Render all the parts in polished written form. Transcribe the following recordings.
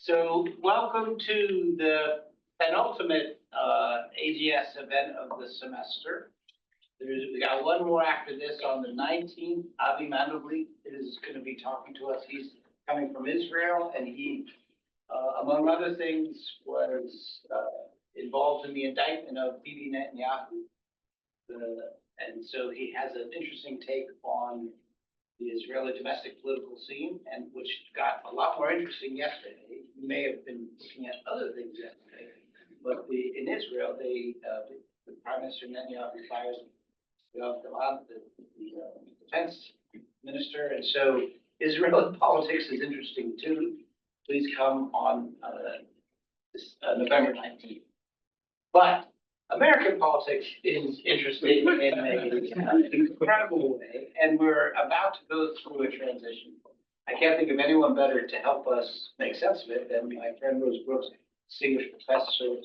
So welcome to the penultimate AGS event of the semester. We got one more after this on the 19th. Avi Mandelblit is going to be talking to us. He's coming from Israel, and he, among other things, was involved in the indictment of Bibi Netanyahu. And so he has an interesting take on the Israeli domestic political scene, and which got a lot more interesting yesterday. You may have been looking at other things yesterday, but in Israel, the Prime Minister Netanyahu fires the defense minister, and so Israeli politics is interesting too. Please come on November 19th. But American politics is interesting in an incredible way, and we're about to go through a transition. I can't think of anyone better to help us make sense of it than my friend Rosa Brooks, distinguished professor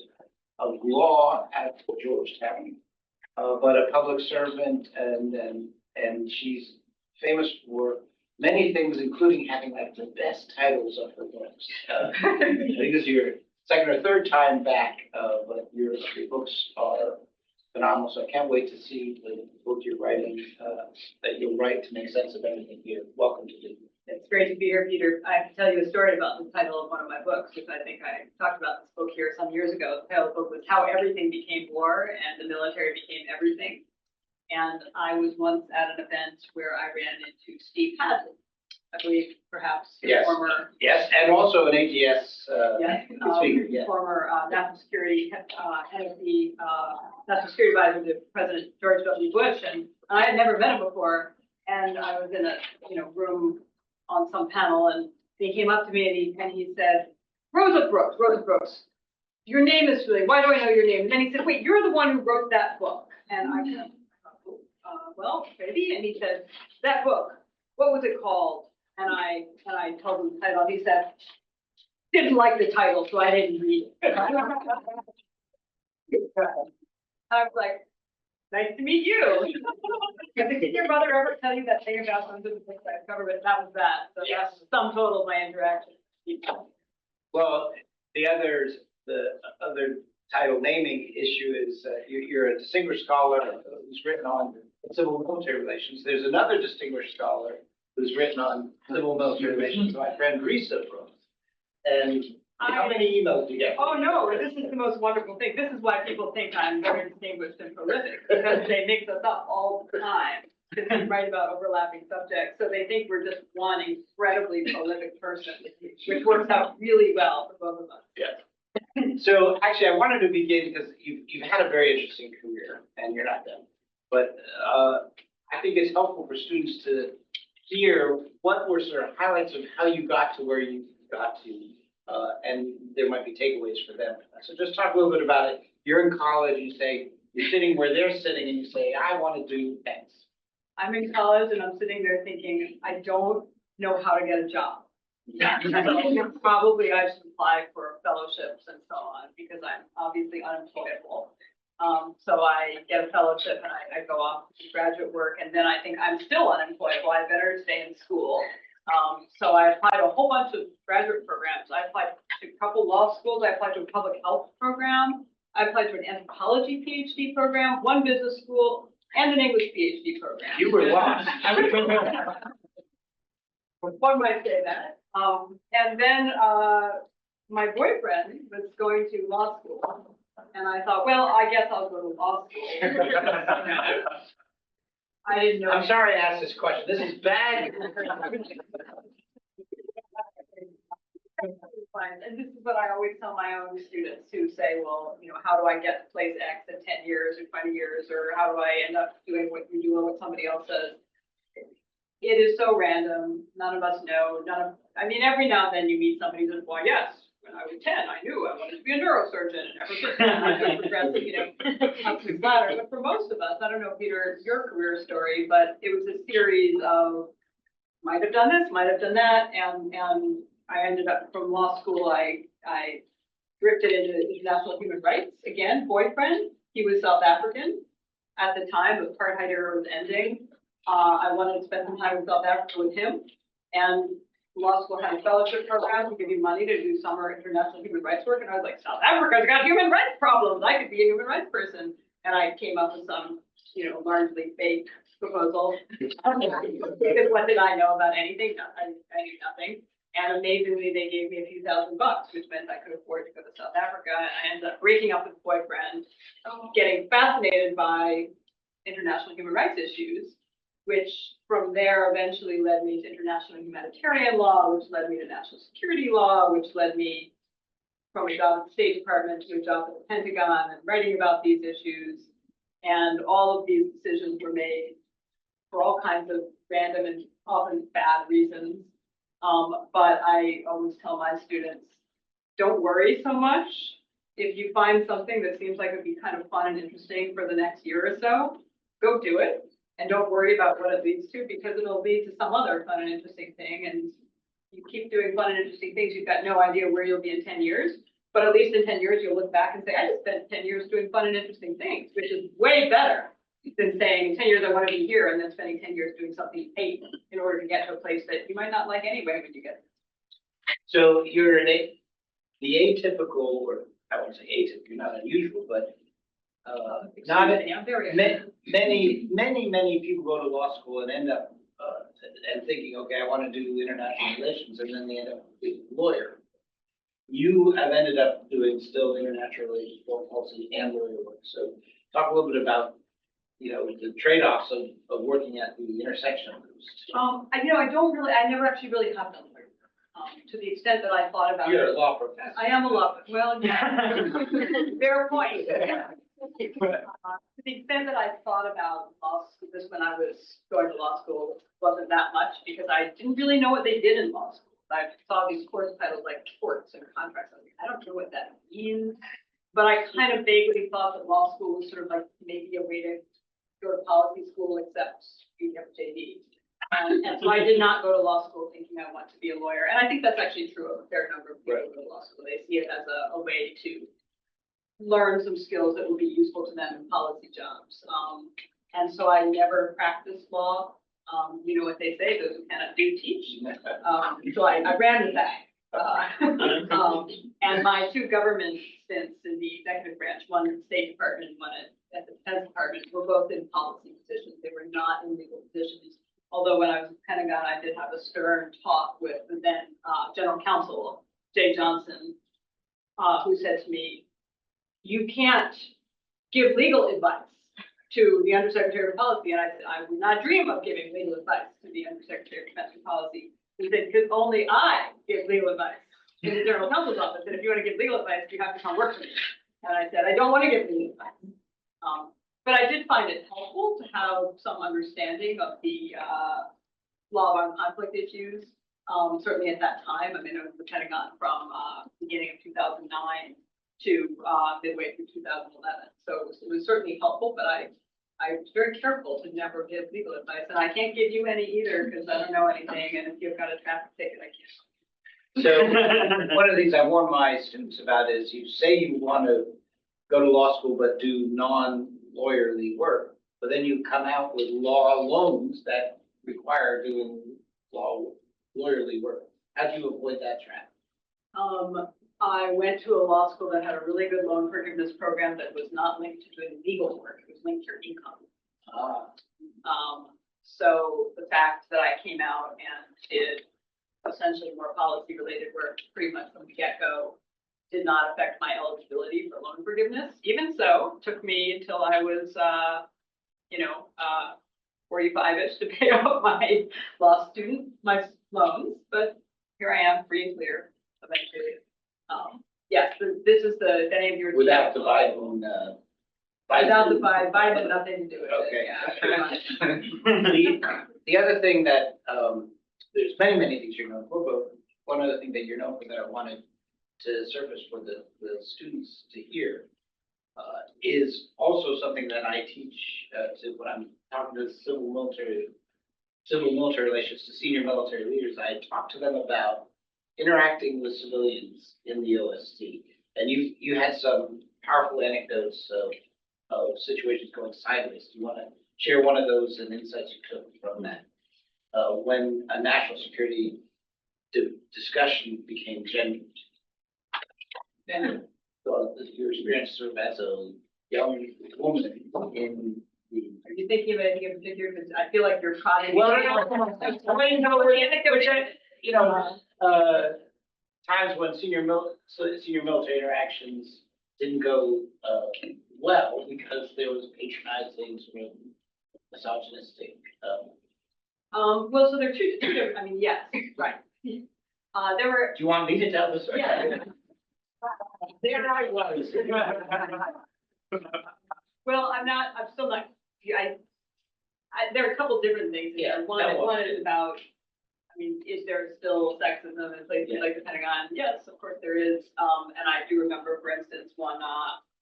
of law at Georgetown, but a public servant, and she's famous for many things, including having like the best titles of her books. I think this is your second or third time back, but your books are phenomenal. So I can't wait to see the book you're writing, that you'll write to make sense of everything here. Welcome to the. It's great to be here, Peter. I have to tell you a story about the title of one of my books, because I think I talked about this book here some years ago. The title of the book was How Everything Became War and the Military Became Everything. And I was once at an event where I ran into Steve Hadley, I believe perhaps former. Yes, and also an AGS speaker. Yes, former national security head of the national security advisor to President George W. Bush, and I had never met him before. And I was in a room on some panel, and he came up to me and he said, Rosa Brooks, your name is really, why do I know your name? And then he said, wait, you're the one who wrote that book. And I said, well, maybe. And he said, that book, what was it called? And I told him the title. He said, didn't like the title, so I didn't read it. I was like, nice to meet you. Did your brother ever tell you that thing about some of the books I've covered? But that was that. So that's the sum total of my interaction. Well, the other title naming issue is you're a distinguished scholar who's written on civil military relations. There's another distinguished scholar who's written on civil military relations, my friend Rosa Brooks. And how many emails do you get? Oh, no, this is the most wonderful thing. This is why people think I'm very distinguished and prolific, because they mix us up all the time to write about overlapping subjects. So they think we're just one incredibly prolific person, which works out really well for both of us. Yes. So actually, I wanted to begin because you've had a very interesting career, and you're not done. But I think it's helpful for students to hear what were sort of highlights of how you got to where you got to. And there might be takeaways for them. So just talk a little bit about it. You're in college, you say, you're sitting where they're sitting, and you say, I want to do X. I'm in college, and I'm sitting there thinking, I don't know how to get a job. Probably I should apply for fellowships and so on, because I'm obviously unemployable. So I get a fellowship, and I go off to graduate work, and then I think I'm still unemployable. I better stay in school. So I applied to a whole bunch of graduate programs. I applied to a couple law schools. I applied to a public health program. I applied to an anthropology PhD program, one business school, and an English PhD program. You were lost. One might say that. And then my boyfriend was going to law school. And I thought, well, I guess I'll go to law school. I didn't know. I'm sorry to ask this question. This is bad. And this is what I always tell my own students who say, well, how do I get to place X in 10 years or 20 years, or how do I end up doing what you do or what somebody else does? It is so random. None of us know. Every now and then you meet somebody who says, well, yes, when I was 10, I knew I wanted to be a neurosurgeon, and ever since then I just progressed, up the ladder. But for most of us, I don't know, Peter, your career story, but it was a series of might have done this, might have done that, and I ended up from law school. I drifted into international human rights again. Boyfriend, he was South African at the time. The apartheid era was ending. I wanted to spend some time in South Africa with him, and law school had a fellowship program to give you money to do summer international human rights work. And I was like, South Africa's got human rights problems. I could be a human rights person. And I came up with some, largely fake proposal. Because what did I know about anything? No, I knew nothing. And amazingly, they gave me a few $1,000, which meant I could afford to go to South Africa. And I ended up breaking up with a boyfriend, getting fascinated by international human rights issues, which from there eventually led me to international humanitarian law, which led me to national security law, which led me from a job at the State Department to a job at the Pentagon and writing about these issues. And all of these decisions were made for all kinds of random and often bad reasons. But I always tell my students, don't worry so much. If you find something that seems like it would be kind of fun and interesting for the next year or so, go do it. And don't worry about what it leads to, because it'll lead to some other fun and interesting thing. And you keep doing fun and interesting things, you've got no idea where you'll be in 10 years. But at least in 10 years, you'll look back and say, I just spent 10 years doing fun and interesting things, which is way better than saying in 10 years, I want to be here, and then spending 10 years doing something you hate in order to get to a place that you might not like anyway when you get there. So you're the atypical, or I won't say atypical, you're not unusual, but not I'm very many people go to law school and end up and thinking, okay, I want to do international relations, and then they end up being a lawyer. You have ended up doing still international relations, foreign policy, and lawyer work. So talk a little bit about, the trade-offs of working at the intersection of those two. I never actually really have done lawyer work, to the extent that I thought about You're it. a law professor. I am a law, well, yeah. Fair point. To the extent that I thought about law school, this when I was going to law school wasn't that much, because I didn't really know what they did in law school. I saw these course titles like torts and contracts. I was like, I don't know what that means. But I kind of vaguely thought that law school was sort of like maybe a way to go to policy school, except you have JD. And so I did not go to law school thinking I want to be a lawyer. And I think that's actually true of a fair number of people who go to law school. They see it as a way to learn some skills that will be useful to them in policy jobs. And so I never practiced law. You know what they say, those who cannot do teach. So I ran with that. And my two government stints in the executive branch, one at the State Department and one at the Defense Department, were both in policy positions. They were not in legal positions. Although when I was at the Pentagon, I did have a stern talk with the then General Counsel, Jay Johnson, who said to me, you can't give legal advice to the Undersecretary of Policy. And I said, I would not dream of giving legal advice to the Undersecretary of Defense and Policy. He said, because only I give legal advice in the General Counsel's office. And if you want to give legal advice, you have to come work for me. And I said, I don't want to give legal advice. But I did find it helpful to have some understanding of the law of armed conflict issues. Certainly at that time, I mean, I was at the Pentagon from beginning of 2009 to midway through 2011. So it was certainly helpful, but I was very careful to never give legal advice. And I can't give you any either, because I don't know anything. And if you've got a traffic ticket, I can't. So one of the things I warn my students about is you say you want to go to law school but do non-lawyerly work, but then you come out with law loans that require doing lawyerly work. How do you avoid that trap? I went to a law school that had a really good loan forgiveness program that was not linked to doing legal work. It was linked to your income. So the fact that I came out and did essentially more policy related work pretty much from the get-go did not affect my eligibility for loan forgiveness. Even so, it took me until I was, 45-ish to pay off my my loans, but here I am, free and clear eventually. Yes, this is if any of your without the Biden. Without the Biden had nothing to do with okay. it. Yeah, the other thing that there's many things you're known for, but one other thing that you're known for that I wanted to surface for the students to hear is also something that I teach to when I'm talking to civil military relations to senior military leaders. I talk to them about interacting with civilians in the OST. And you had some powerful anecdotes of situations going sideways. Do you want to share one of those and insights you took from that? When a national security discussion became gendered. And so your experience sort of as a young woman in the. Are you thinking of anything in particular? Because I feel like you're prodding. Well, no, times when senior military interactions didn't go well because there was patronizing, sort of misogynistic. Well, so there are two different, I mean, yes, right. There were, Do you want me to tell this? Yeah. There I was. well, I'm still not, there are a couple different things here. Yeah, One is about, I mean, is there still sexism in places like the Pentagon? Yes, of course there is. And I do remember, for instance, one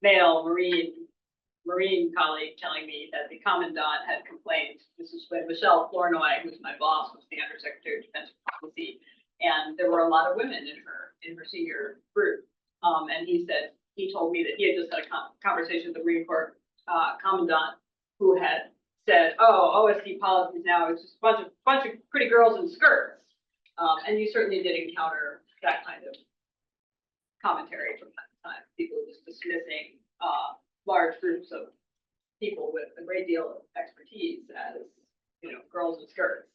male Marine colleague telling me that the commandant had complained. This is when Michele Flournoy, who's my boss, was the Undersecretary of Defense Policy, and there were a lot of women in her senior group. And he told me that he had just had a conversation with the Marine Corps commandant who had said, "Oh, OSD policies now is just a bunch of pretty girls in skirts." And you certainly did encounter that kind of commentary from time to time. People just dismissing large groups of people with a great deal of expertise as, girls in skirts.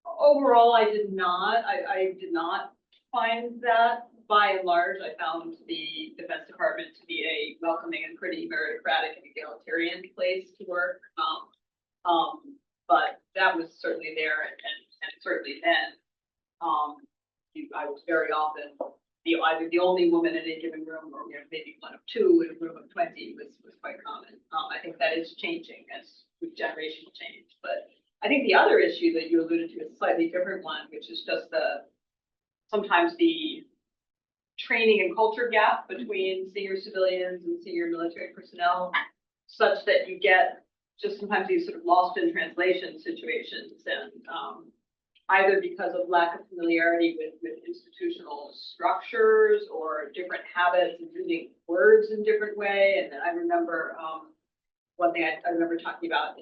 Overall, I did not find that. By and large, I found the Defense Department to be a welcoming and pretty meritocratic and egalitarian place to work. But that was certainly there, and certainly then, I was very often either the only woman in a given room, or maybe one of two in a room of 20 was quite common. I think that is changing as with generational change. But I think the other issue that you alluded to is a slightly different one, which is just sometimes the training and culture gap between senior civilians and senior military personnel, such that you get just sometimes these sort of lost in translation situations, and either because of lack of familiarity with institutional structures or different habits and using words in different way. And then I remember one thing I remember talking about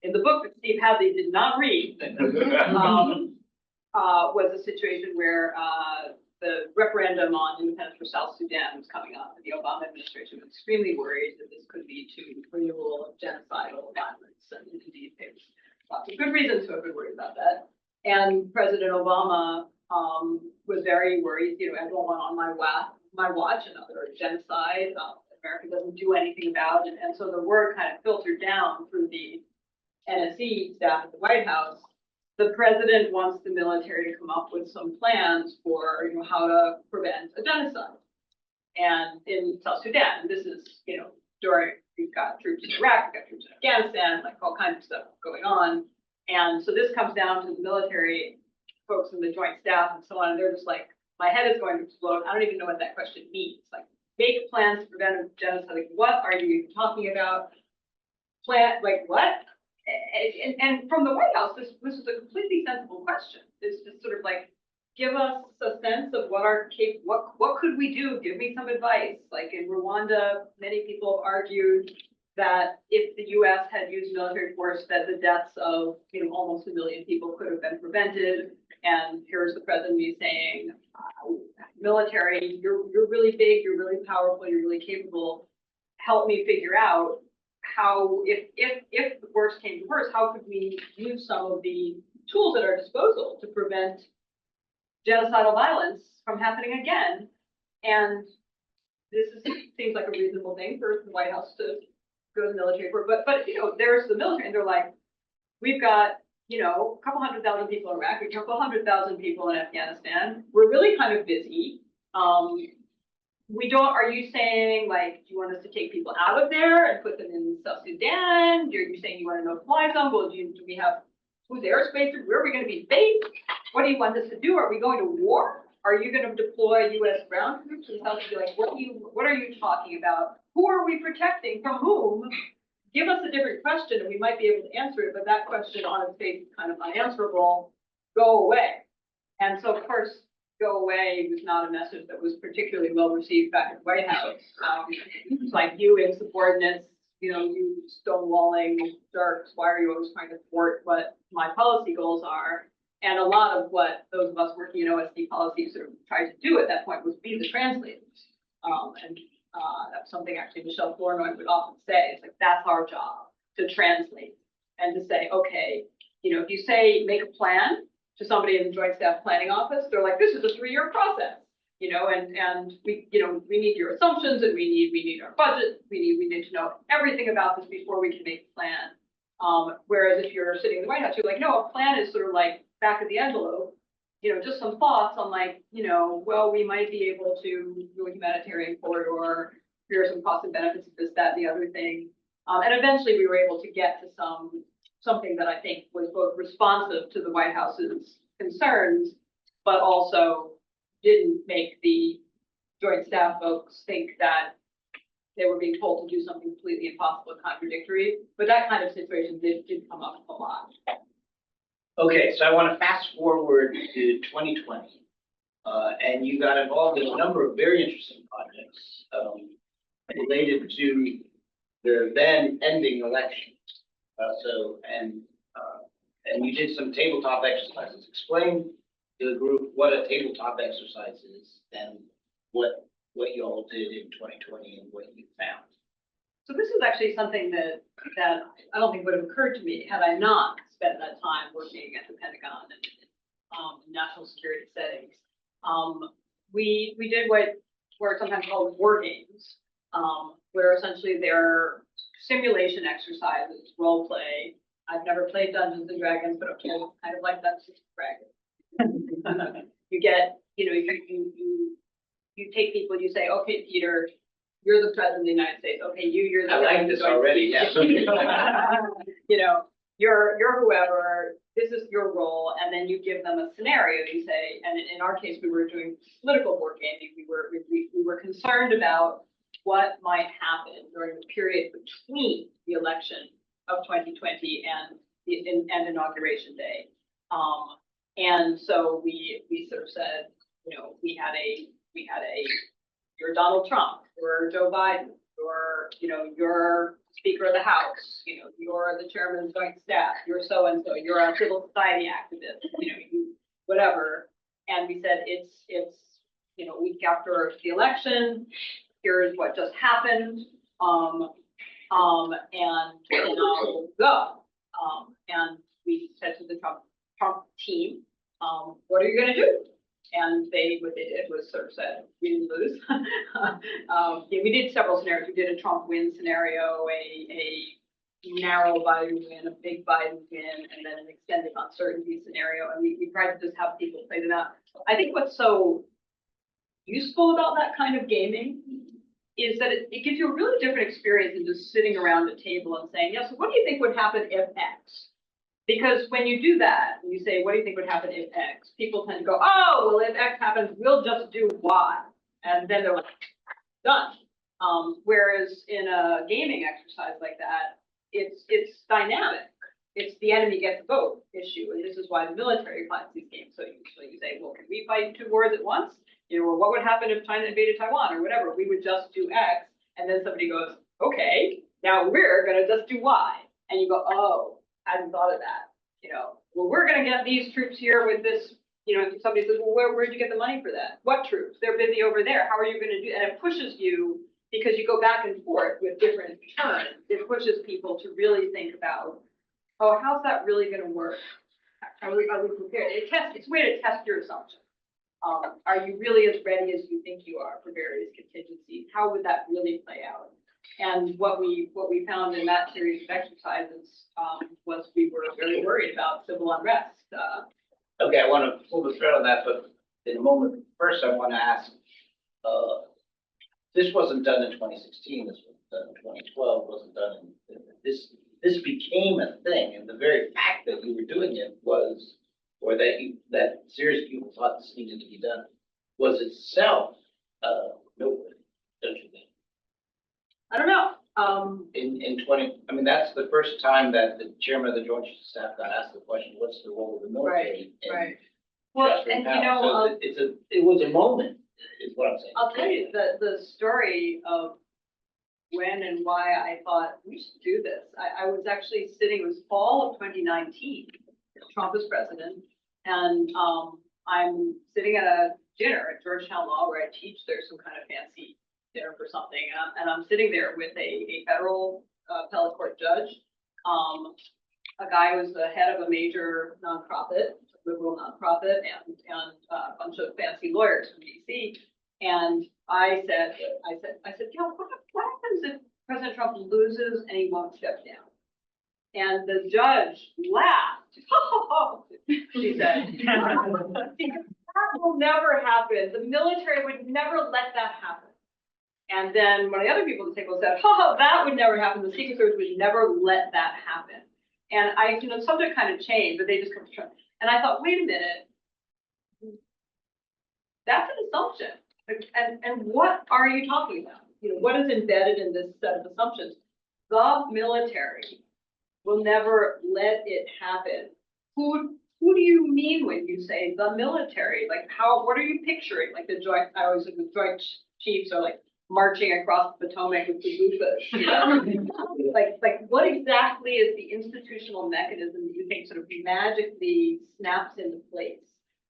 in the book that Steve Hadley did not read, was a situation where the referendum on independence for South Sudan was coming up, and the Obama administration was extremely worried that this could lead to renewal of genocidal violence. And indeed, there's lots of good reasons to have been worried about that. And President Obama was very worried, everyone on my watch, another genocide, America doesn't do anything about it. And so the word kind of filtered down through the NSC staff at the White House. The president wants the military to come up with some plans for, how to prevent a genocide. And in South Sudan, this is, we've got troops in Iraq, we've got troops in Afghanistan, like all kinds of stuff going on. And so this comes down to the military folks in the joint staff and so on. And they're just like, my head is going to explode. I don't even know what that question means. Like, make plans to prevent a genocide. Like, what are you even talking about? Like what? And from the White House, this is a completely sensible question. It's just sort of like, give us a sense of what could we do? Give me some advice. Like in Rwanda, many people have argued that if the U.S. had used military force, that the deaths of almost 1 million people could have been prevented. And here's the president saying, military, you're really big, you're really powerful, you're really capable. Help me figure out how, if the worst came to worst, how could we use some of the tools at our disposal to prevent genocidal violence from happening again? And seems like a reasonable thing for the White House to go to the military for, but there's the military, and they're like, we've got a couple 100,000 people in Iraq, a couple 100,000 people in Afghanistan. We're really kind of busy. Are you saying, like, do you want us to take people out of there and put them in South Sudan? Are you saying you want to no-fly zone? Well, do we have whose airspace? Where are we going to be based? What do you want us to do? Are we going to war? Are you going to deploy U.S. ground troops? And South Sudan, like, what are you talking about? Who are we protecting from whom? Give us a different question and we might be able to answer it, but that question on its face is kind of unanswerable. Go away. And so, of course, go away was not a message that was particularly well received back at the White House. It's like, you insubordinates, you stonewalling jerks, why are you always trying to thwart what my policy goals are? And a lot of what those of us working in OSD policy sort of tried to do at that point was be the translators. That's something actually Michele Flournoy would often say. It's like, that's our job, to translate and to say, okay, if you say make a plan to somebody in the Joint Staff Planning Office, they're like, this is a 3-year process, and we need your assumptions, and we need our budget. We need to know everything about this before we can make a plan. Whereas if you're sitting in the White House, you're like, no, a plan is sort of like back of the envelope, just some thoughts on like, well, we might be able to do a humanitarian corridor. Here are some costs and benefits of this, that, and the other thing. And eventually we were able to get to something that I think was both responsive to the White House's concerns, but also didn't make the Joint Staff folks think that they were being told to do something completely impossible and contradictory. But that kind of situation did come up a lot. Okay, so I want to fast forward to 2020, and you got involved in a number of very interesting projects related to the then ending elections. And you did some tabletop exercises. Explain to the group what a tabletop exercise is and what you all did in 2020 and what you found. So this is actually something that I don't think would have occurred to me had I not spent that time working at the Pentagon and national security settings. We did what were sometimes called war games, where essentially they're simulation exercises, role play. I've never played Dungeons and Dragons, but okay, kind of like Dungeons and Dragons. You get, you take people, you say, okay, Peter, you're the president of the United States. Okay, you're the. I like this already. Yeah. You're whoever. This is your role, and then you give them a scenario. You say, and in our case, we were doing political board gaming. We were concerned about what might happen during the period between the election of 2020 and Inauguration Day. And so we sort of said, we had a you're Donald Trump, you're Joe Biden, you're Speaker of the House, you're the Chairman of the Joint Staff, you're so and so, you're a civil society activist, whatever. And we said it's week after the election. Here's what just happened, and we'll go. And we said to the Trump team, what are you going to do? And what they did was sort of said, we didn't lose. We did several scenarios. We did a Trump win scenario, a narrow Biden win, a big Biden win, and then an extended uncertainty scenario. And we tried to just have people play them out. I think what's so useful about that kind of gaming is that it gives you a really different experience than just sitting around a table and saying, yeah, so what do you think would happen if X? Because when you do that, and you say, what do you think would happen if X? People tend to go, oh, well, if X happens, we'll just do Y. And then they're like, done. Whereas in a gaming exercise like that, it's dynamic. It's the enemy gets a vote issue. And this is why the military finds these games so useful. You say, well, can we fight 2 wars at once? Or what would happen if China invaded Taiwan or whatever? We would just do X. And then somebody goes, okay, now we're going to just do Y. And you go, oh. Hadn't thought of that, well, we're going to get these troops here with this, if somebody says, well, where'd you get the money for that? What troops? They're busy over there. How are you going to do? And it pushes you, because you go back and forth with different terms, it pushes people to really think about, oh, how's that really going to work? Are we prepared? It's a way to test your assumptions. Are you really as ready as you think you are for various contingencies? How would that really play out? And what we found in that series of exercises was we were very worried about civil unrest. Okay, I want to pull the thread on that, but in a moment. First, I want to ask, this wasn't done in 2016, this was done in 2012, wasn't done in, this became a thing, and the very fact that you were doing it was, or that serious people thought this needed to be done, was itself noteworthy, don't you think? I don't know. In 20, I mean, that's the first time that the chairman of the Joint Staff got asked the question, what's the role of the military? Right. Well, and so it was a moment, is what I'm saying. I'll tell you the story of when and why I thought we should do this. I was actually sitting, it was fall of 2019, Trump was president, And I'm sitting at a dinner at Georgetown Law where I teach. There's some kind of fancy dinner for something, and I'm sitting there with a federal appellate court judge, a guy who's the head of a major nonprofit, liberal nonprofit, and a bunch of fancy lawyers from DC. And I said, you know, what happens if President Trump loses and he won't step down? And the judge laughed. She said, that will never happen. The military would never let that happen. And then one of the other people at the table said, that would never happen. The Secret Service would never let that happen. And the subject kind of changed, but they just kept trying. And I thought, wait a minute, that's an assumption. And what are you talking about? You know, what is embedded in this set of assumptions? The military will never let it happen. Who do you mean when you say the military? Like what are you picturing? Like the joint, I always think the joint chiefs are like marching across the Potomac with the loofahs. like what exactly is the institutional mechanism that you think sort of magically snaps into place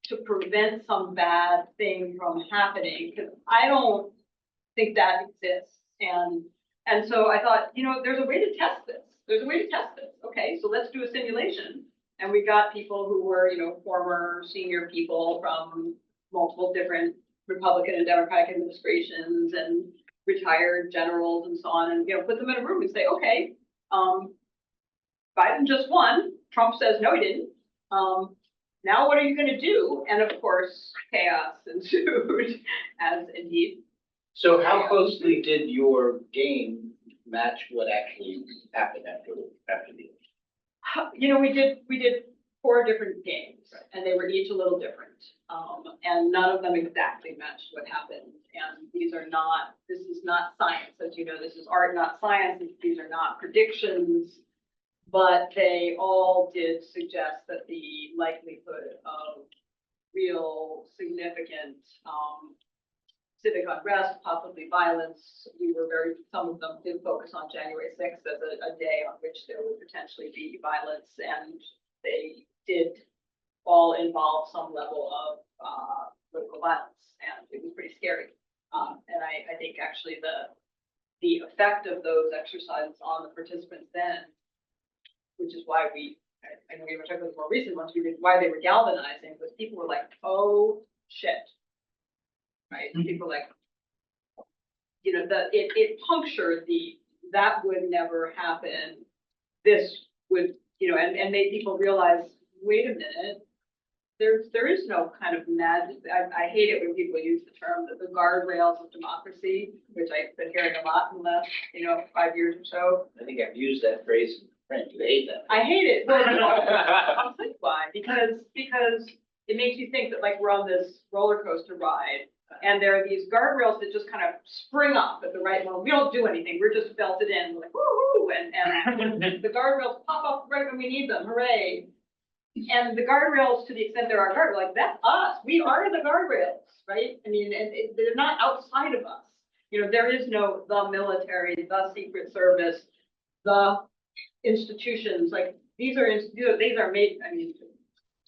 to prevent some bad thing from happening? Because I don't think that exists. And so I thought, you know, there's a way to test this. Okay, so let's do a simulation. And we got people who were, you know, former senior people from multiple different Republican and Democratic administrations and retired generals and so on, and, you know, put them in a room and say, okay, Biden just won. Trump says, no, he didn't. Now what are you going to do? And of course, chaos ensued, as indeed. So how closely did your game match what actually happened after the? You know, we did 4 different games, and they were each a little different, and none of them exactly matched what happened. And this is not science, as you know. This is art, not science. These are not predictions, but they all did suggest that the likelihood of real significant civic unrest, possibly violence. Some of them did focus on January 6th as a day on which there would potentially be violence, and they did all involve some level of political violence, and it was pretty scary. And I think actually the effect of those exercises on the participants then, which is why I know we were talking about the more recent ones, why they were galvanizing, was people were like, oh shit. Right? Mm-hmm. People like, you know, it punctured that would never happen. This would, you know, and made people realize, wait a minute, there is no kind of magic. I hate it when people use the term the guardrails of democracy, which I've been hearing a lot in the last, you know, 5 years or so. I think I've used that phrase in print. You hate that. I hate it. Well, I'll tell you why. Because it makes you think that like we're on this roller coaster ride. And there are these guardrails that just kind of spring up at the right moment. We don't do anything. We're just belted in. We're like, woo-hoo! And the guardrails pop up right when we need them. Hooray. And the guardrails, to the extent there are guardrails, like that's us. We are the guardrails, right? I mean, they're not outside of us. You know, there is no the military, the Secret Service, the institutions. Like these are made, I mean,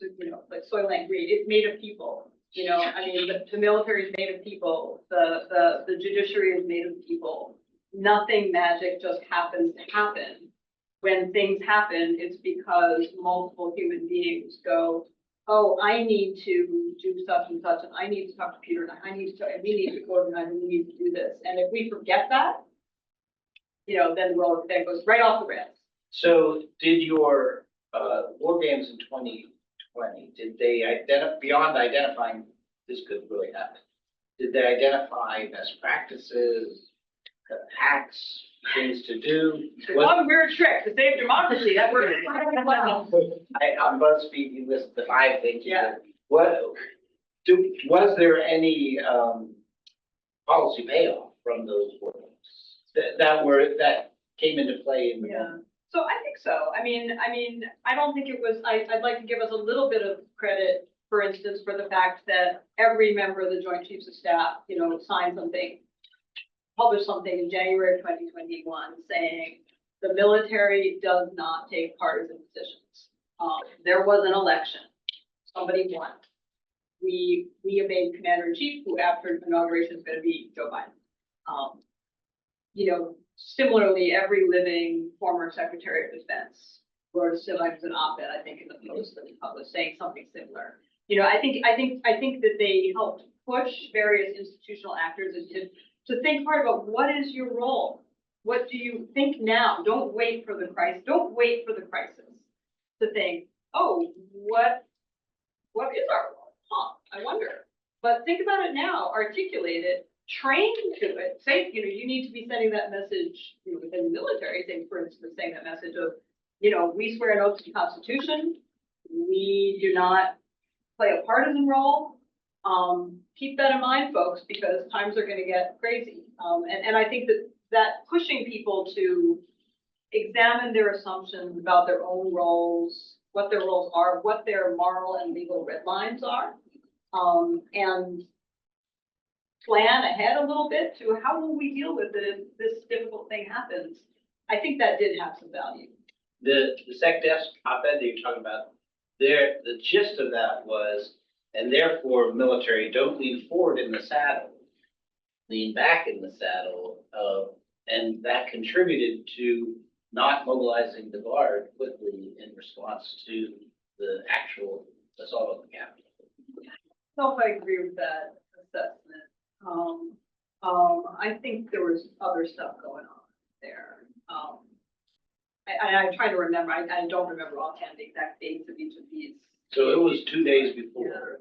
you know, like Soylent Green, it's made of people. You know, I mean, the military is made of people. The judiciary is made of people. Nothing magic just happens to happen. When things happen, it's because multiple human beings go, oh, I need to do such and such, and I need to talk to Peter, and we need to organize, and we need to do this. And if we forget that, you know, then that goes right off the rails. So did your war games in 2020, did they beyond identifying this could really happen, did they identify best practices, hacks, things to do? One weird trick to save democracy, that works. I'm BuzzFeed, you list the 5 things. Yeah. Was there any policy payoff from those war games that came into play in the moment? So I think so. I mean, I don't think it was, I'd like to give us a little bit of credit, for instance, for the fact that every member of the Joint Chiefs of Staff, you know, signed something, published something in January of 2021 saying the military does not take partisan positions. There was an election. somebody won. We obeyed Commander-in-Chief, who after inauguration is going to be Joe Biden. You know, similarly, every living former Secretary of Defense wrote an op-ed, I think, in the Post that was published, saying something similar. You know, I think that they helped push various institutional actors to think hard about what is your role. What do you think now? Don't wait for the crisis. Don't wait for the crisis to think, oh, what is our role? Huh, I wonder. But think about it now, articulate it, train to it. Say, you know, you need to be sending that message, you know, within the military, say, for instance, saying that message of, you know, we swear an oath to the Constitution. We do not play a partisan role. Keep that in mind, folks, because times are going to get crazy. And I think that pushing people to examine their assumptions about their own roles, what their roles are, what their moral and legal red lines are, and plan ahead a little bit to how will we deal with it if this difficult thing happens. I think that did have some value. The SecDef op-ed that you're talking about, the gist of that was, and therefore military, don't lean forward in the saddle, lean back in the saddle, and that contributed to not mobilizing the Guard quickly in response to the actual assault on the Capitol. I don't know if I agree with that assessment. I think there was other stuff going on there. I'm trying to remember. I don't remember offhand the exact dates of each of these. So it was 2 days before,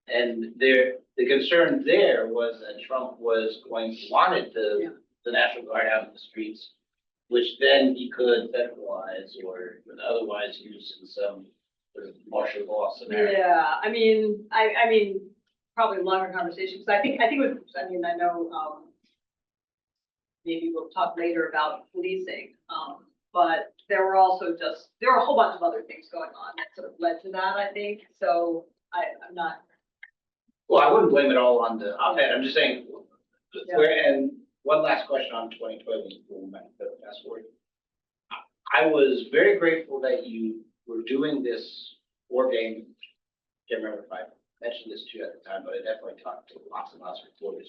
and the concern there was that Trump wanted the National Guard out in the streets, which then he could federalize or otherwise use in some sort of martial law scenario. Yeah, I mean, probably longer conversation, because I think it was, I know, maybe we'll talk later about policing, but there were a whole bunch of other things going on that sort of led to that, I think, so I'm not. Well, I wouldn't blame it all on the op-ed, I'm just saying, Yeah. and one last question on 2020, before we might go fast forward. I was very grateful that you were doing this war game. Can't remember if I mentioned this to you at the time, but I definitely talked to lots and lots of reporters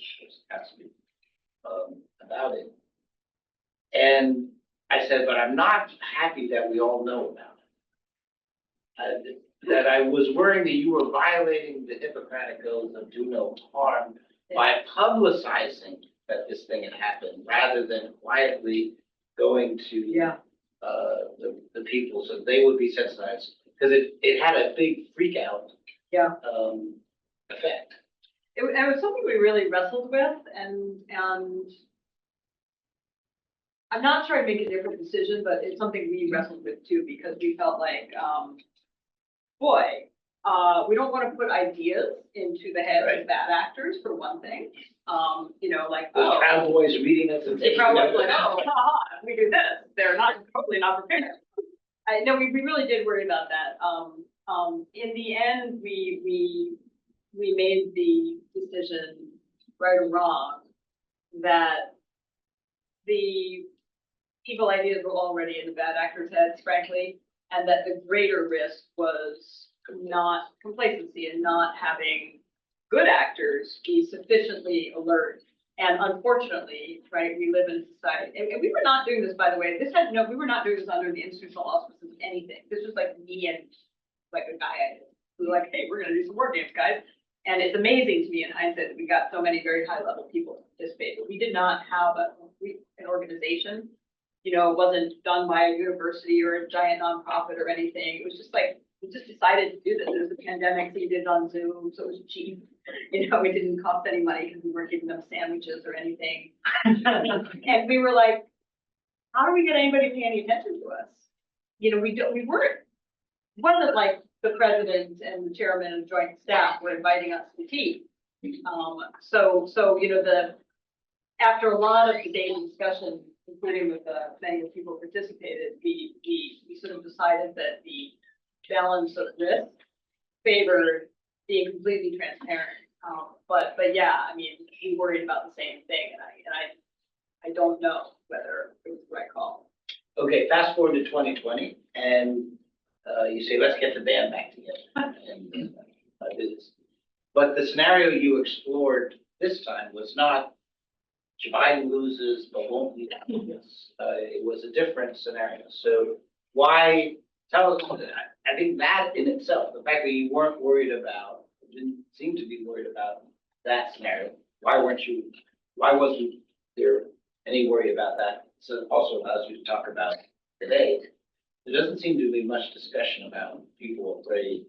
about it. And I said, but I'm not happy that we all know about it. That I was worrying that you were violating the Hippocratic oath of do no harm by publicizing that this thing had happened, rather than quietly going to the people so they would be sensitized, because it had a big freak out effect. It was something we really wrestled with, and I'm not sure I'd make a different decision, but it's something we wrestled with too, because we felt like, we don't want to put ideas into the heads of bad actors, for one thing. You know, like, Those Proud Boys reading us and they probably like, oh, haha, we do this. They're totally not prepared. No, we really did worry about that. In the end, we made the decision, right or wrong, that the evil ideas were already in the bad actors' heads, frankly, and that the greater risk was not complacency and not having good actors be sufficiently alert. And unfortunately, right, we live in a society, and we were not doing this, by the way, we were not doing this under the institutional auspices of anything. This was like me and like a guy who was like, hey, we're gonna do some war games, guys. And it's amazing to me in hindsight that we got so many very high level people to participate, but we did not have an organization. You know, it wasn't done by a university or a giant nonprofit or anything. It was just like, we just decided to do this. There was a pandemic, so you did it on Zoom, so it was cheap. You know, it didn't cost any money because we weren't giving them sandwiches or anything. And we were like, how do we get anybody to pay any attention to us? You know, we weren't, it wasn't like the president and the chairman of joint staff were inviting us to tea. So, you know, after a lot of debate and discussion, including with many of the people who participated, we sort of decided that the balance of risk favored being completely transparent. But yeah, I mean, we worried about the same thing, and I don't know whether it was the right call. Okay, fast forward to 2020, and you say, let's get the band back together. And business. But the scenario you explored this time was not Biden loses but won't be delegates. It was a different scenario. So why, tell us, I think that in itself, the fact that you weren't worried about, didn't seem to be worried about that scenario, why wasn't there any worry about that? So also allows you to talk about today. There doesn't seem to be much discussion about people afraid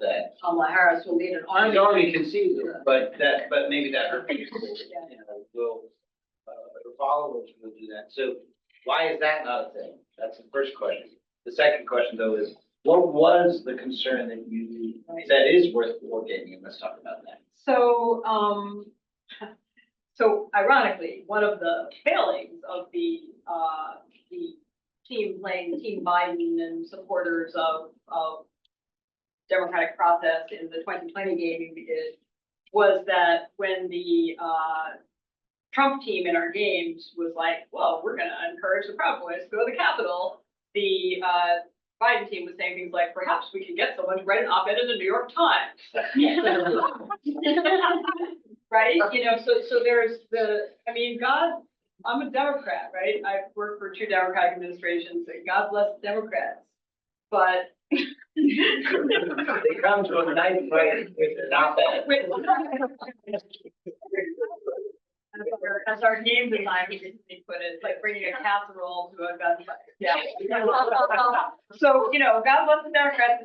that Kamala Harris will lead an army. she's already conceived it, but maybe that her people, will, her followers will do that. So why is that not a thing? That's the first question. The second question though is, what was the concern that you said is worth wargaming? And let's talk about that. So, so ironically, one of the failings of the team playing Team Biden and supporters of democratic process in the 2020 game we did was that when the Trump team in our games was like, well, we're going to encourage the Proud Boys to go to the Capitol, the Biden team was saying things like, perhaps we can get someone to write an op-ed in the New York Times. Right? You know, so there's I mean, God, I'm a Democrat, right? I've worked for 2 Democratic administrations, and God bless the Democrats. But They come to a nice place with an op-ed. As our game designer recently put it, it's like bringing a casserole to a gunfight. Yeah. So, you know, God bless the Democrats.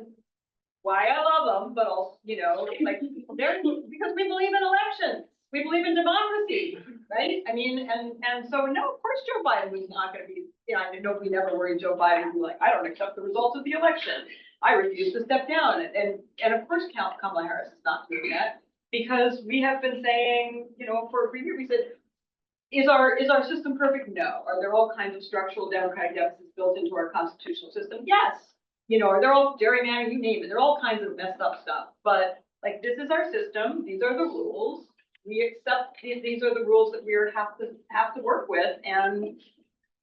Why I love them, but also, you know, like they're because we believe in elections. We believe in democracy, right? I mean, and so no, of course Joe Biden was not going to be, you know, I know we never worried Joe Biden would be like, I don't accept the results of the election. I refuse to step down. And of course Kamala Harris is not doing that because we have been saying, you know, for a year, we said, is our system perfect? No. Are there all kinds of structural democratic deficits built into our constitutional system? Yes. You know, are there all gerrymandering, you name it. There are all kinds of messed up stuff. But like, this is our system. These are the rules. We accept these are the rules that we have to work with, and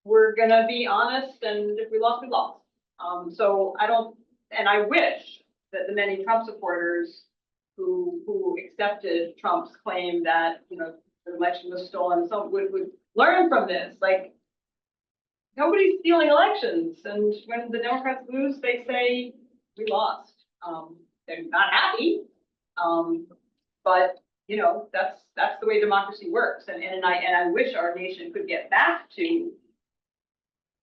we're gonna be honest. And if we lost, we lost. So I don't, and I wish that the many Trump supporters who accepted Trump's claim that, you know, the election was stolen, some would learn from this. Like, nobody's stealing elections, and when the Democrats lose, they say we lost. They're not happy, but you know, that's the way democracy works. And I wish our nation could get back to,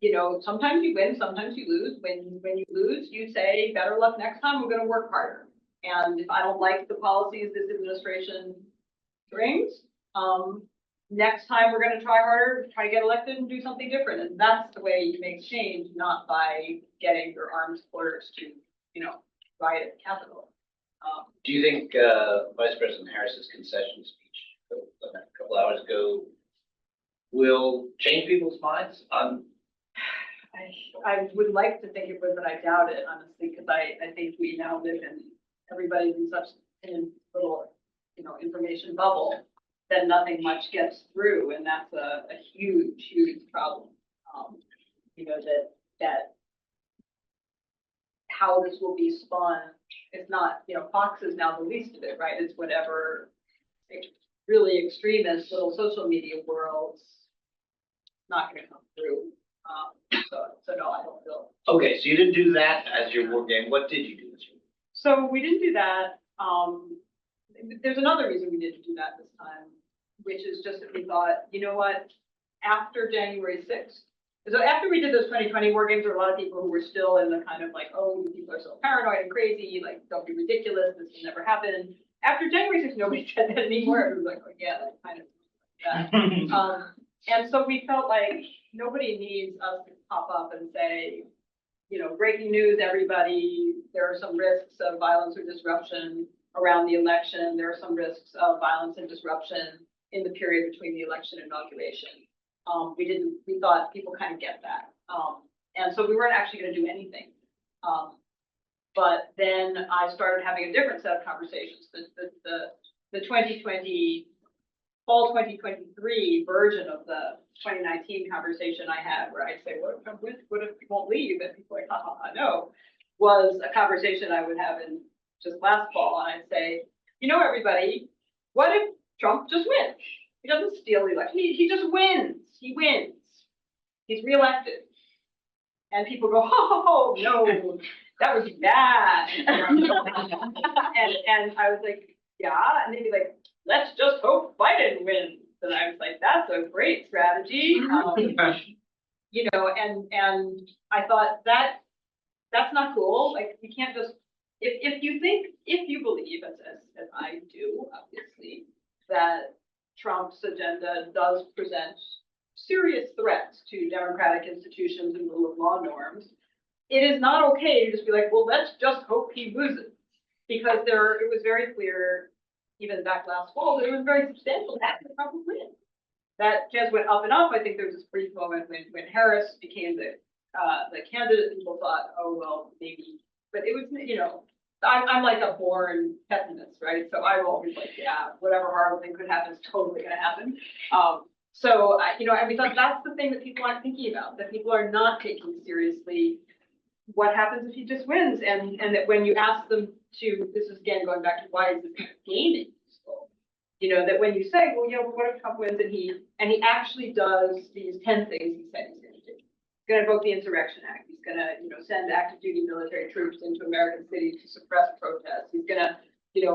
you know, sometimes you win, sometimes you lose. When you lose, you say, better luck next time, we're going to work harder. And if I don't like the policies this administration brings, next time we're going to try harder, try to get elected and do something different. And that's the way you make change, not by getting your armed supporters to, you know, riot at the Capitol. Do you think Vice President Harris's concession speech a couple hours ago will change people's minds on? I would like to think it would, but I doubt it, honestly, because I think we now live in, everybody's in such a little, you know, information bubble that nothing much gets through, and that's a huge, huge problem. You know, that how this will be spun. It's not, you know, Fox is now the least of it, right? It's whatever really extremist little social media worlds not going to come through. So no, I don't feel. Okay, so you didn't do that as your war game. What did you do this week? So we didn't do that. There's another reason we didn't do that this time, which is just that we thought, you know what, after January 6th, so after we did those 2020 war games, there were a lot of people who were still in the kind of like, oh, people are so paranoid and crazy, like, don't be ridiculous, this will never happen. After January 6th, nobody said that anymore. It was like, oh yeah, that kind of that. And so we felt like nobody needs us to pop up and say, you know, breaking news, everybody, there are some risks of violence or disruption around the election. There are some risks of violence and disruption in the period between the election and inauguration. We thought people kind of get that. And so we weren't actually going to do anything. But then I started having a different set of conversations. The 2020, fall 2023 version of the 2019 conversation I had, where I say, what if people won't leave? And people are like, no, was a conversation I would have in just last fall, and I'd say, everybody, what if Trump just wins? He doesn't steal the election. He just wins. He wins. He's reelected. And people go, oh, no, that was bad. and I was like, yeah. And they'd be like, let's just hope Biden wins. And I was like, that's a great strategy. And I thought that's not cool. Like, you can't just, if you believe, as I do, obviously, that Trump's agenda does present serious threats to democratic institutions and rule of law norms, it is not okay to just be like, well, let's just hope he loses. Because it was very clear, even back last fall, that it was very substantial that Trump would win. That just went up and up. I think there was this brief moment when Harris became the candidate, and people thought, oh, well, maybe. But it was, I'm like a born pessimist, right? So I will always like, yeah, whatever horrible thing could happen is totally going to happen. And we thought that's the thing that people aren't thinking about, that people are not taking seriously what happens if he just wins. And that when you ask them to, this is again going back to why is this kind of gaming useful? That when you say, well, what if Trump wins and he actually does these 10 things he said he's going to do. He's going to invoke the Insurrection Act. He's going to, send active duty military troops into American cities to suppress protests. He's going to,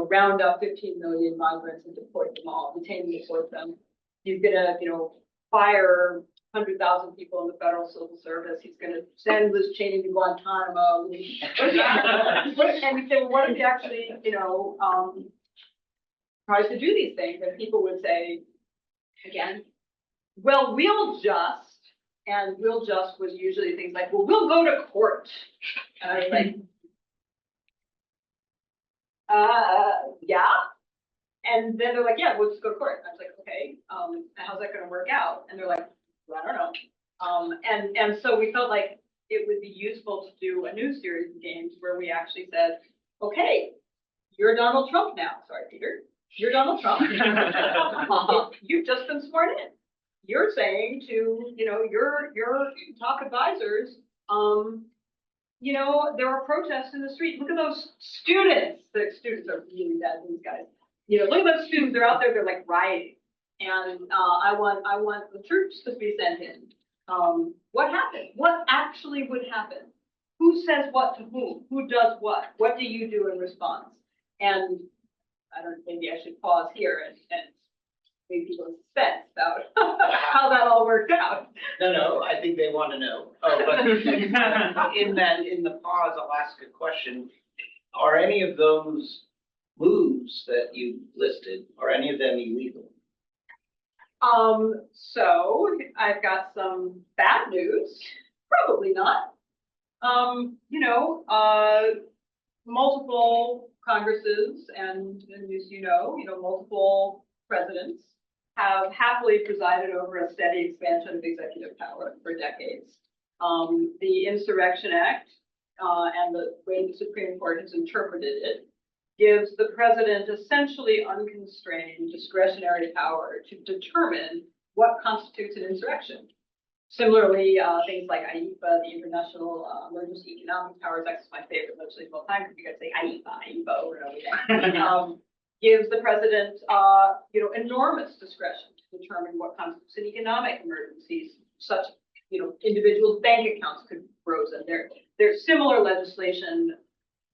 round up 15 million migrants and deport them all, detain and deport them. He's going to, fire 100,000 people in the federal civil service. He's going to send Liz Cheney to Guantanamo. And we say, well, what if he actually, tries to do these things? And people would say, again, well, we'll just was usually things like, well, we'll go to court. And I was like, yeah. And then they're like, yeah, we'll just go to court. And I was like, okay, how's that going to work out? And they're like, well, I don't know. And so we felt like it would be useful to do a new series of games where we actually said, okay, you're Donald Trump now. Sorry, Peter. You're Donald Trump. You've just been sworn in. You're saying to, your top advisors, there are protests in the street. Look at those students. The students are really bad, these guys. Look at those students. They're out there. They're like rioting. And I want the troops to be sent in. What happened? What actually would happen? Who says what to whom? Who does what? What do you do in response? And maybe I should pause here and make people in suspense about how that all worked out. No, I think they want to know. Oh, but in the pause, I'll ask a question. Are any of those moves that you listed, are any of them illegal? So I've got some bad news. Probably not. Multiple Congresses and as multiple presidents have happily presided over a steady expansion of executive power for decades. The Insurrection Act and the way the Supreme Court has interpreted it gives the president essentially unconstrained discretionary power to determine what constitutes an insurrection. Similarly, things like IEPA, the International Emergency Economic Powers Act, is my favorite legislation of all time because you got to say IEPA over and over again. Gives the president, enormous discretion to determine what constitutes an economic emergency, such, individuals' bank accounts could be frozen. There's similar legislation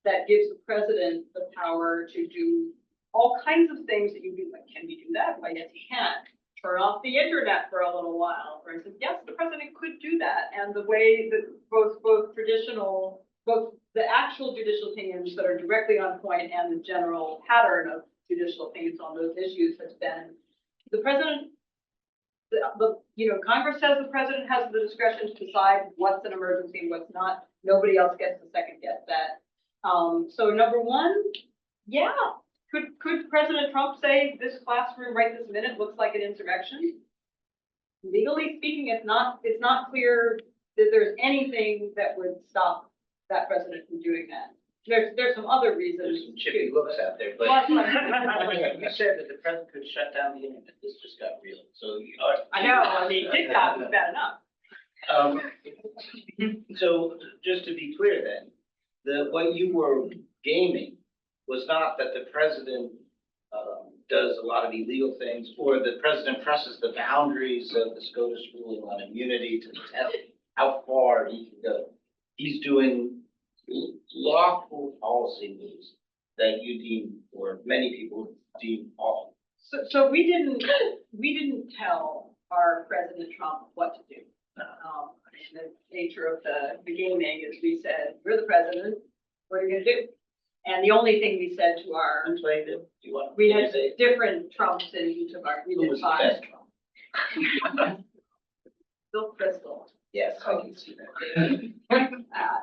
that gives the president the power to do all kinds of things that you'd be like, can we do that? Why, yes, he can. Turn off the internet for a little while, for instance. Yes, the president could do that. And the way that both the actual judicial opinions that are directly on point and the general pattern of judicial opinions on those issues has been the president, Congress says the president has the discretion to decide what's an emergency and what's not. Nobody else gets to second guess that. So number one, yeah. Could President Trump say this classroom right this minute looks like an insurrection? Legally speaking, it's not clear that there's anything that would stop that president from doing that. There's some other reasons. There's some chippy looks out there, but you said that the president could shut down the internet. This just got real. So I know. I mean, TikTok was bad enough. So just to be clear, then, what you were gaming was not that the president does a lot of illegal things, or the president presses the boundaries of the SCOTUS ruling on immunity to test how far he can go. He's doing lawful policy moves that you deem, or many people deem awful. So we didn't tell our President Trump what to do. I mean, the nature of the gaming is we said, you're the president, what are you gonna do? And the only thing we said to our, Who played it? Do you want? we can you had say different Trumps in each of our, we who did was the 5. best Trump? Bill Crystal, Yes, I can see that.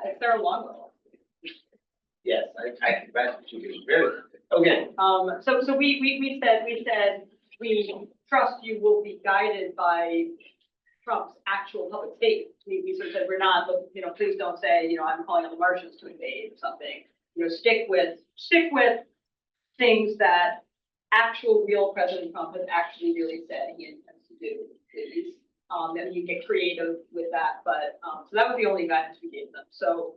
if they're Longo. Yes, I congratulate you. Very good. Okay. So we said, we trust you will be guided by Trump's actual public statements. We sort of said, we're not, please don't say, I'm calling on the Martians to invade or something. Stick with things that actual real President Trump has actually really said he intends to do. Please. And you get creative with that, but, so that was the only guidance we gave them. So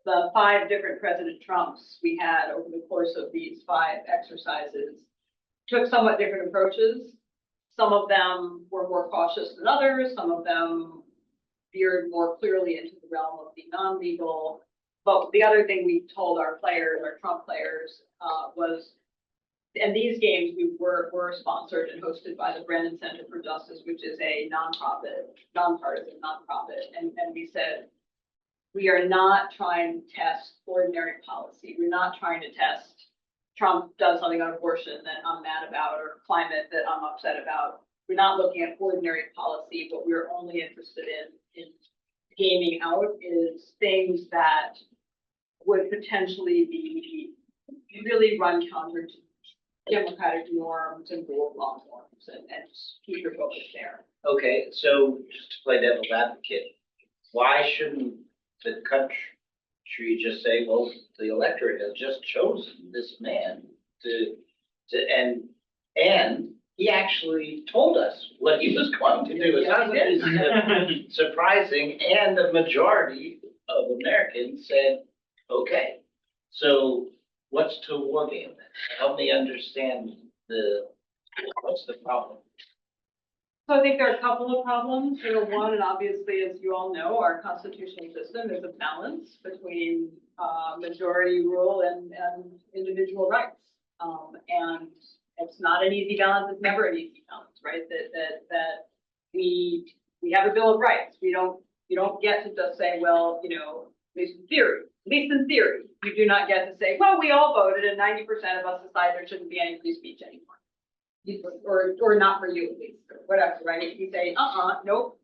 the 5 different President Trumps we had over the course of these 5 exercises took somewhat different approaches. Some of them were more cautious than others. Some of them veered more clearly into the realm of the non-legal. But the other thing we told our players, our Trump players, was, and these games were sponsored and hosted by the Brennan Center for Justice, which is a nonprofit, nonpartisan nonprofit. And we said, we are not trying to test ordinary policy. We're not trying to test Trump does something on abortion that I'm mad about, or climate that I'm upset about. We're not looking at ordinary policy. What we're only interested in gaming out is things that would potentially be really run counter to democratic norms and rule of law norms, and just keep your focus there. Okay, so just to play devil's advocate, why shouldn't the country just say, well, the electorate has just chosen this man and he actually told us what he was going to do. It's not surprising, and the majority of Americans said, okay. So what's to war game then? Help me understand what's the problem? So I think there are a couple of problems. One, and obviously, as you all know, our constitutional system is a balance between majority rule and individual rights. And it's not an easy balance. It's never an easy balance, right? That we have a Bill of Rights. You don't get to just say, well, at least in theory, you do not get to say, well, we all voted and 90% of us decided there shouldn't be any free speech anymore. Or not for you at least, or whatever, right? You say, nope.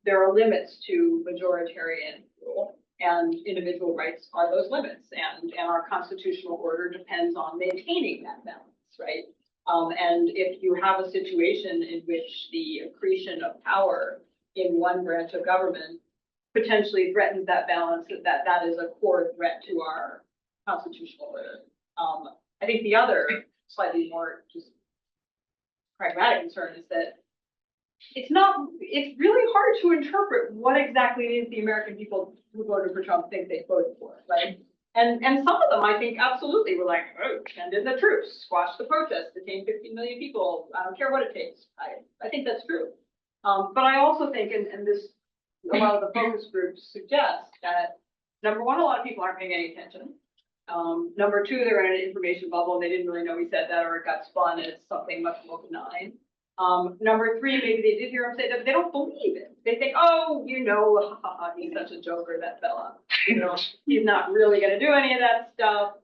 There are limits to majoritarian rule, and individual rights are those limits, and our constitutional order depends on maintaining that balance, right? And if you have a situation in which the accretion of power in one branch of government potentially threatens that balance, that is a core threat to our constitutional order. I think the other slightly more just pragmatic concern is that it's really hard to interpret what exactly it is the American people who voted for Trump think they voted for, right? And some of them, I think, absolutely were like, oh, send in the troops, squash the protests, detain 15 million people, I don't care what it takes. I think that's true. But I also think, and this, a lot of the focus groups suggest that, number one, a lot of people aren't paying any attention. Number two, they're in an information bubble and they didn't really know we said that, or it got spun and it's something much more benign. Number three, maybe they did hear him say that, but they don't believe it. They think, oh, he's such a joker, that fella. He's not really going to do any of that stuff.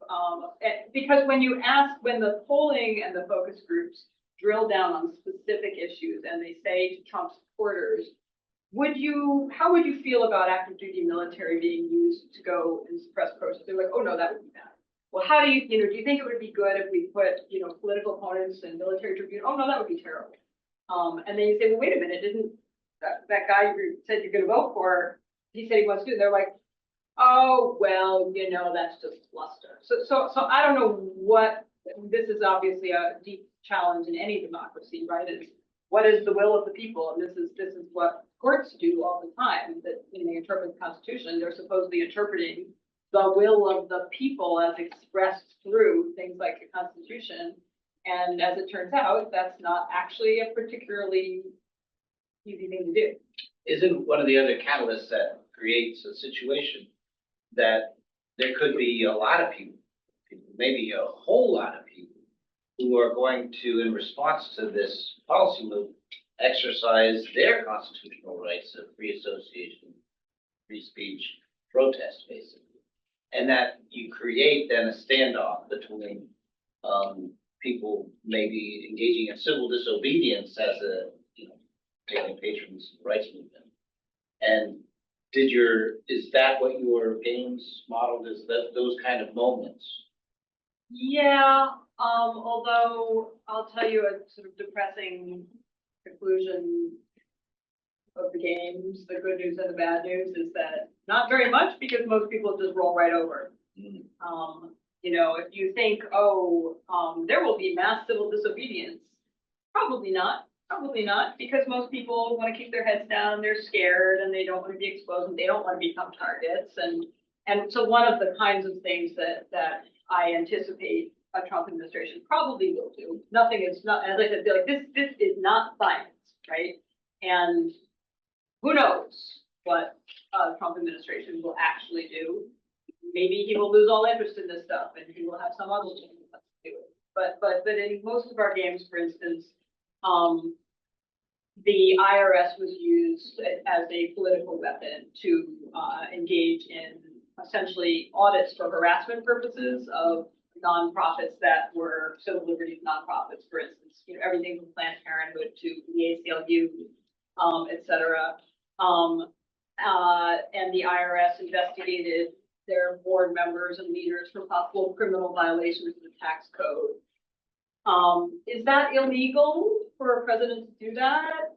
Because when the polling and the focus groups drill down on specific issues and they say to Trump supporters, how would you feel about active duty military being used to go and suppress protests? They're like, oh no, that would be bad. Well, how do you think it would be good if we put, political opponents in military tribune? Oh no, that would be terrible. And then you say, well, wait a minute, didn't that guy you said you're going to vote for, he said he wants to do, they're like, oh, well, that's just bluster. So I don't know this is obviously a deep challenge in any democracy, right? What is the will of the people? And this is what courts do all the time, that when they interpret the Constitution, they're supposedly interpreting the will of the people as expressed through things like the Constitution. And as it turns out, that's not actually a particularly easy thing to do. Isn't one of the other catalysts that creates a situation that there could be a lot of people, maybe a whole lot of people, who are going to, in response to this policy move, exercise their constitutional rights of free association, free speech, protest, basically. And that you create then a standoff between people maybe engaging in civil disobedience as a, taking patrons of the rights movement. And is that what your games modeled, is that those kind of moments? Yeah, although I'll tell you a sort of depressing conclusion of the games, the good news and the bad news is that not very much, because most people just roll right over. Mm. If you think, there will be mass civil disobedience, probably not, because most people want to keep their heads down, they're scared, and they don't want to be exposed, and they don't want to become targets. And so one of the kinds of things that I anticipate a Trump administration probably will do, nothing is not, as I said, like this is not science, right? And who knows what a Trump administration will actually do. Maybe he will lose all interest in this stuff and he will have some other thing to do it. But in most of our games, for instance, the IRS was used as a political weapon to engage in essentially audits for harassment purposes of nonprofits that were civil liberties nonprofits, for instance, everything from Planned Parenthood to the ACLU, et cetera. And the IRS investigated their board members and leaders for possible criminal violations of the tax code. Is that illegal for a president to do that?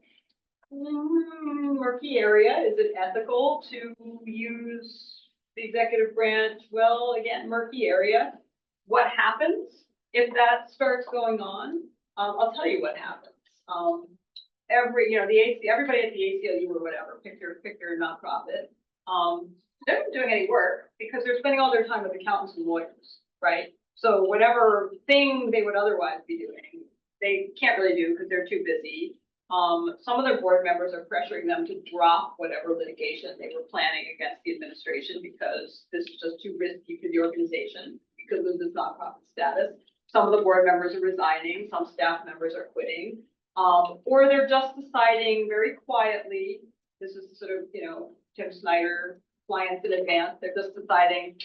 Murky area. Is it ethical to use the executive branch? Well, again, murky area. What happens if that starts going on? I'll tell you what happens. Everybody at the ACLU or whatever, pick your nonprofit, they're not doing any work because they're spending all their time with accountants and lawyers, right? So whatever thing they would otherwise be doing, they can't really do because they're too busy. Some of their board members are pressuring them to drop whatever litigation they were planning against the administration because this is just too risky for the organization because of this nonprofit status. Some of the board members are resigning, some staff members are quitting, or they're just deciding very quietly, this is sort of, Tim Snyder clients in advance, they're just deciding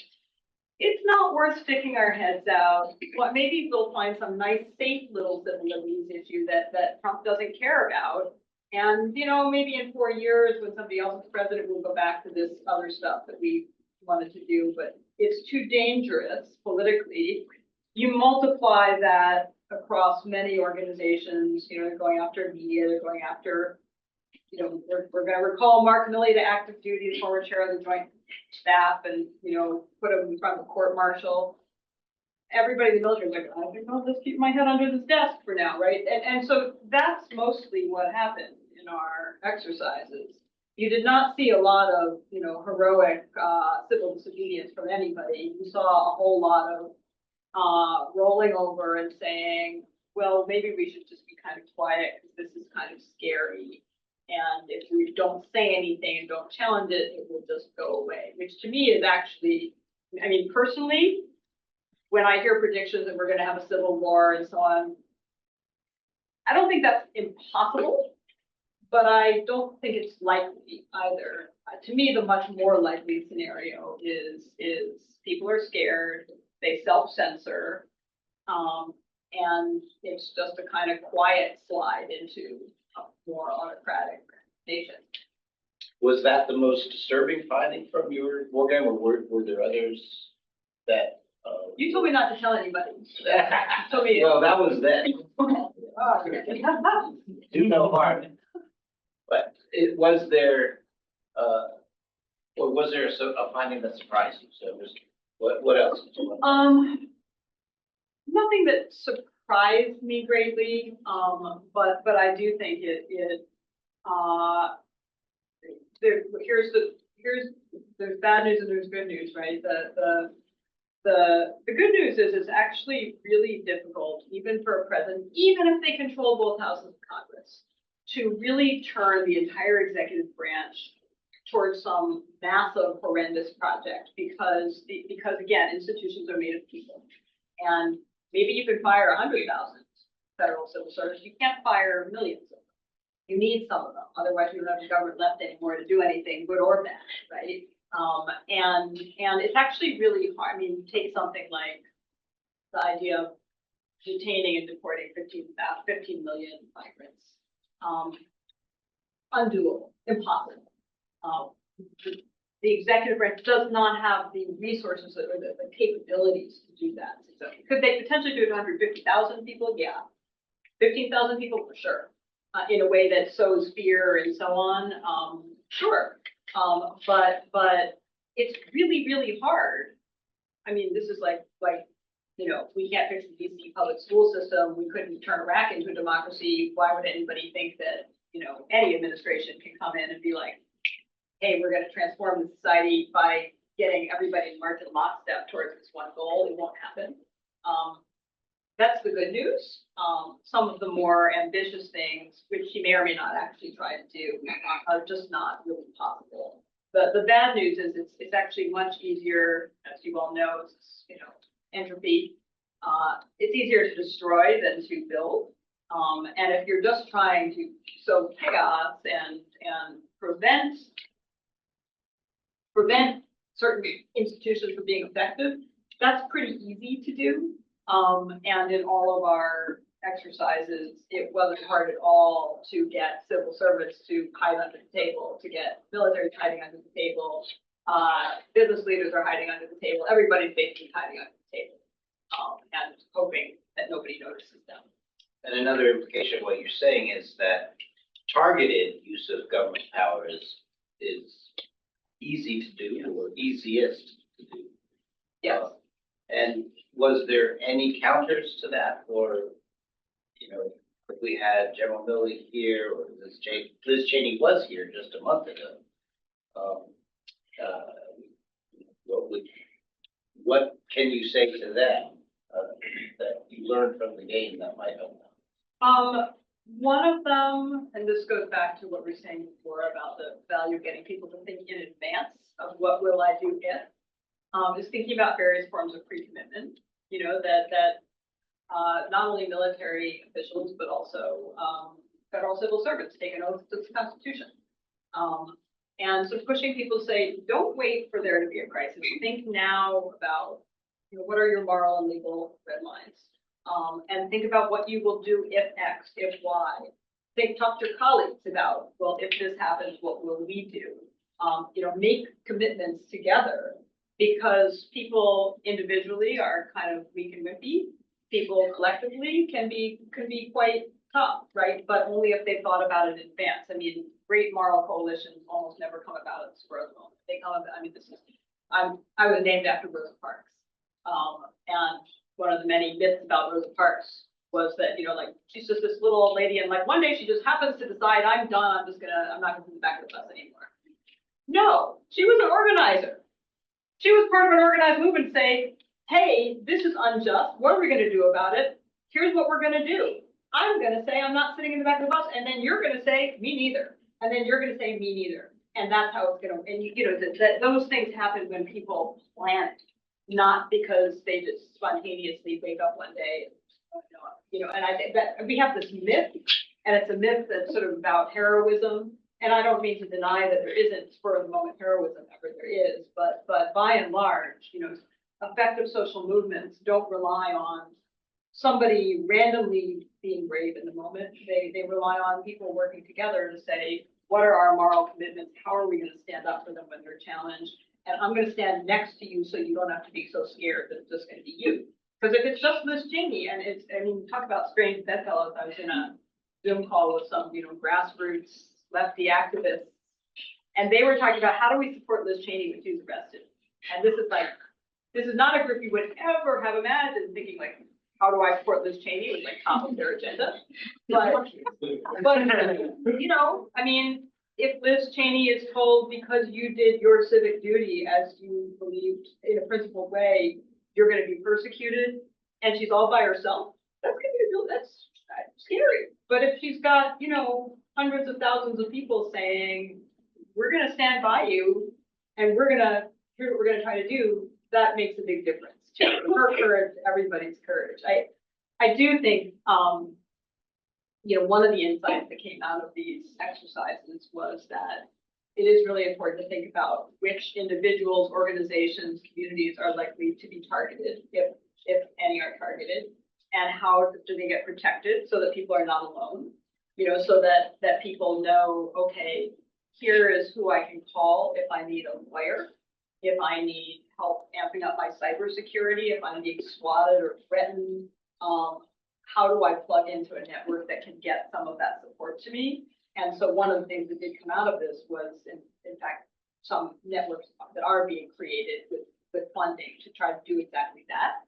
it's not worth sticking our heads out. Well, maybe we'll find some nice, safe little civil liberties issue that Trump doesn't care about. And, maybe in 4 years when somebody else is president, we'll go back to this other stuff that we wanted to do, but it's too dangerous politically. You multiply that across many organizations, they're going after media, they're going after, we're going to recall Mark Milley to active duty, the former chair of the Joint Staff, and, put him in front of a court martial. Everybody in the military is like, I think I'll just keep my head under this desk for now, right? And so that's mostly what happened in our exercises. You did not see a lot of, heroic civil disobedience from anybody. You saw a whole lot of rolling over and saying, well, maybe we should just be kind of quiet because this is kind of scary. And if we don't say anything and don't challenge it, it will just go away, which to me is actually, personally, when I hear predictions that we're going to have a civil war and so on, I don't think that's impossible, but I don't think it's likely either. To me, the much more likely scenario is people are scared, they self-censor, and it's just a kind of quiet slide into a more autocratic nation. Was that the most disturbing finding from your war game, or were there others that? You told me not to tell anybody. You told me. Well, that was then. Do no harm. But was there a finding that surprised you? So what else? Nothing that surprised me greatly, but I do think here's there's bad news and there's good news, right? The good news is it's actually really difficult, even for a president, even if they control both houses of Congress, to really turn the entire executive branch towards some massive, horrendous project because again, institutions are made of people. And maybe you can fire 100,000 federal civil servants. You can't fire millions of them. You need some of them. Otherwise, you don't have the government left anymore to do anything good or bad, right? And it's actually really hard. I mean, take something like the idea of detaining and deporting 15 million migrants. Undoable, impossible. The executive branch does not have the resources or the capabilities to do that. So could they potentially do it to 150,000 people? Yeah. 15,000 people for sure. In a way that sows fear and so on. Sure. But it's really, really hard. I mean, this is like, you know, we can't fix the DC public school system. We couldn't turn Iraq into a democracy. Why would anybody think that, you know, any administration can come in and be like, hey, we're going to transform the society by getting everybody to march in lockstep towards this one goal? It won't happen. That's the good news. Some of the more ambitious things, which she may or may not actually try to do, are just not really possible. The bad news is it's actually much easier, as you all know, it's, you know, entropy. It's easier to destroy than to build. And if you're just trying to sow chaos and prevent certain institutions from being effective, that's pretty easy to do. And in all of our exercises, it wasn't hard at all to get civil servants to hide under the table, to get military hiding under the table. Business leaders are hiding under the table. Everybody's basically hiding under the table and hoping that nobody notices them. And another implication of what you're saying is that targeted use of government power is easy to do or easiest to do. Yes. And was there any counters to that, or, you know, if we had General Milley here, or Liz Cheney was here just a month ago, what can you say to them that you learned from the game that might help them? One of them, and this goes back to what we were saying before about the value of getting people to think in advance of what will I do if, is thinking about various forms of pre-commitment. You know, that not only military officials, but also federal civil servants take an oath to the Constitution. And so pushing people to say, don't wait for there to be a crisis. Think now about, you know, what are your moral and legal red lines? And think about what you will do if X, if Y. Talk to your colleagues about, well, if this happens, what will we do? You know, make commitments together, because people individually are kind of weak and wimpy. People collectively can be quite tough, right? But only if they've thought about it in advance. I mean, great moral coalitions almost never come about at the spur of the moment. They come about, I mean, I was named after Rosa Parks. And one of the many myths about Rosa Parks was that, you know, like, she's just this little old lady, and like one day she just happens to decide, I'm done, I'm not gonna be back of the bus anymore. No, she was an organizer. She was part of an organized movement saying, hey, this is unjust. What are we gonna do about it? Here's what we're gonna do. I'm gonna say I'm not sitting in the back of the bus, and then you're gonna say me neither. And then you're gonna say me neither. And that's how it's gonna, and you know, those things happen when people plan it, not because they just spontaneously wake up one day. You know, and I think that we have this myth, and it's a myth that's sort of about heroism. And I don't mean to deny that there isn't spur of the moment heroism, ever there is, but by and large, you know, effective social movements don't rely on somebody randomly being brave in the moment. They rely on people working together to say, what are our moral commitments? How are we going to stand up for them when they're challenged? And I'm going to stand next to you so you don't have to be so scared that it's just going to be you. Because if it's just Liz Cheney, and it's, I mean, talk about strange bedfellows. I was in a Zoom call with some, you know, grassroots lefty activists, and they were talking about how do we support Liz Cheney when she's arrested. And this is not a group you would ever have imagined thinking like, how do I support Liz Cheney? It was like top of their agenda. But you know, I mean, if Liz Cheney is told because you did your civic duty as you believed in a principled way, you're going to be persecuted, and she's all by herself, that's going to be real, that's scary. But if she's got, you know, hundreds of thousands of people saying, we're going to stand by you, and here's what we're going to try to do, that makes a big difference to her courage, everybody's courage. I do think, you know, one of the insights that came out of these exercises was that it is really important to think about which individuals, organizations, communities are likely to be targeted, if any are targeted, and how do they get protected so that people are not alone, you know, so that people know, okay, here is who I can call if I need a lawyer, if I need help amping up my cybersecurity, if I'm being swatted or threatened, how do I plug into a network that can get some of that support to me? And so one of the things that did come out of this was, in fact, some networks that are being created with funding to try to do exactly that.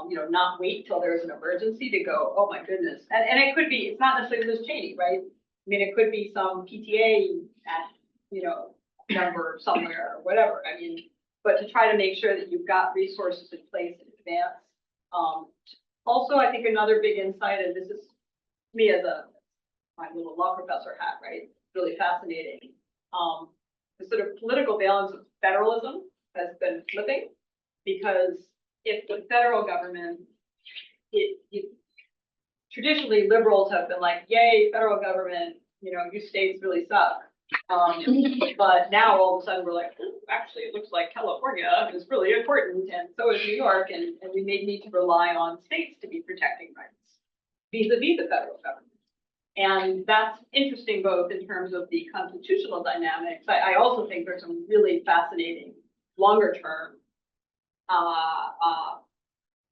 You know, not wait till there's an emergency to go, oh my goodness. And it could be, it's not necessarily Liz Cheney, right? I mean, it could be some PTA at, you know, number somewhere or whatever. I mean, but to try to make sure that you've got resources in place in advance. Also, I think another big insight, and this is me as my little law professor hat, right? Really fascinating. The sort of political balance of federalism has been flipping, because if the federal government, traditionally liberals have been like, yay, federal government, you know, you states really suck. But now all of a sudden we're like, actually, it looks like California is really important, and so is New York, and we may need to rely on states to be protecting rights vis-a-vis the federal government. And that's interesting both in terms of the constitutional dynamics. I also think there's some really fascinating longer term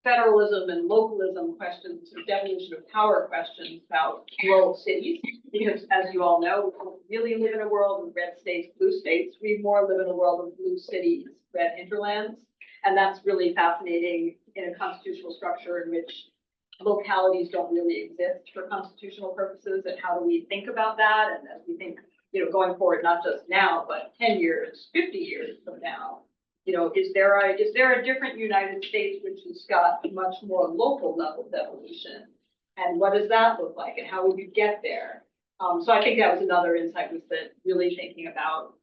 federalism and localism questions, or definition of power questions about rural cities, because as you all know, we don't really live in a world of red states, blue states. We more live in a world of blue cities, red hinterlands. And that's really fascinating in a constitutional structure in which localities don't really exist for constitutional purposes. And how do we think about that? And as we think, you know, going forward, not just now, but 10 years, 50 years from now, you know, is there a different United States which has got much more local level devolution? And what does that look like? And how would you get there? So I think that was another insight, was that really thinking about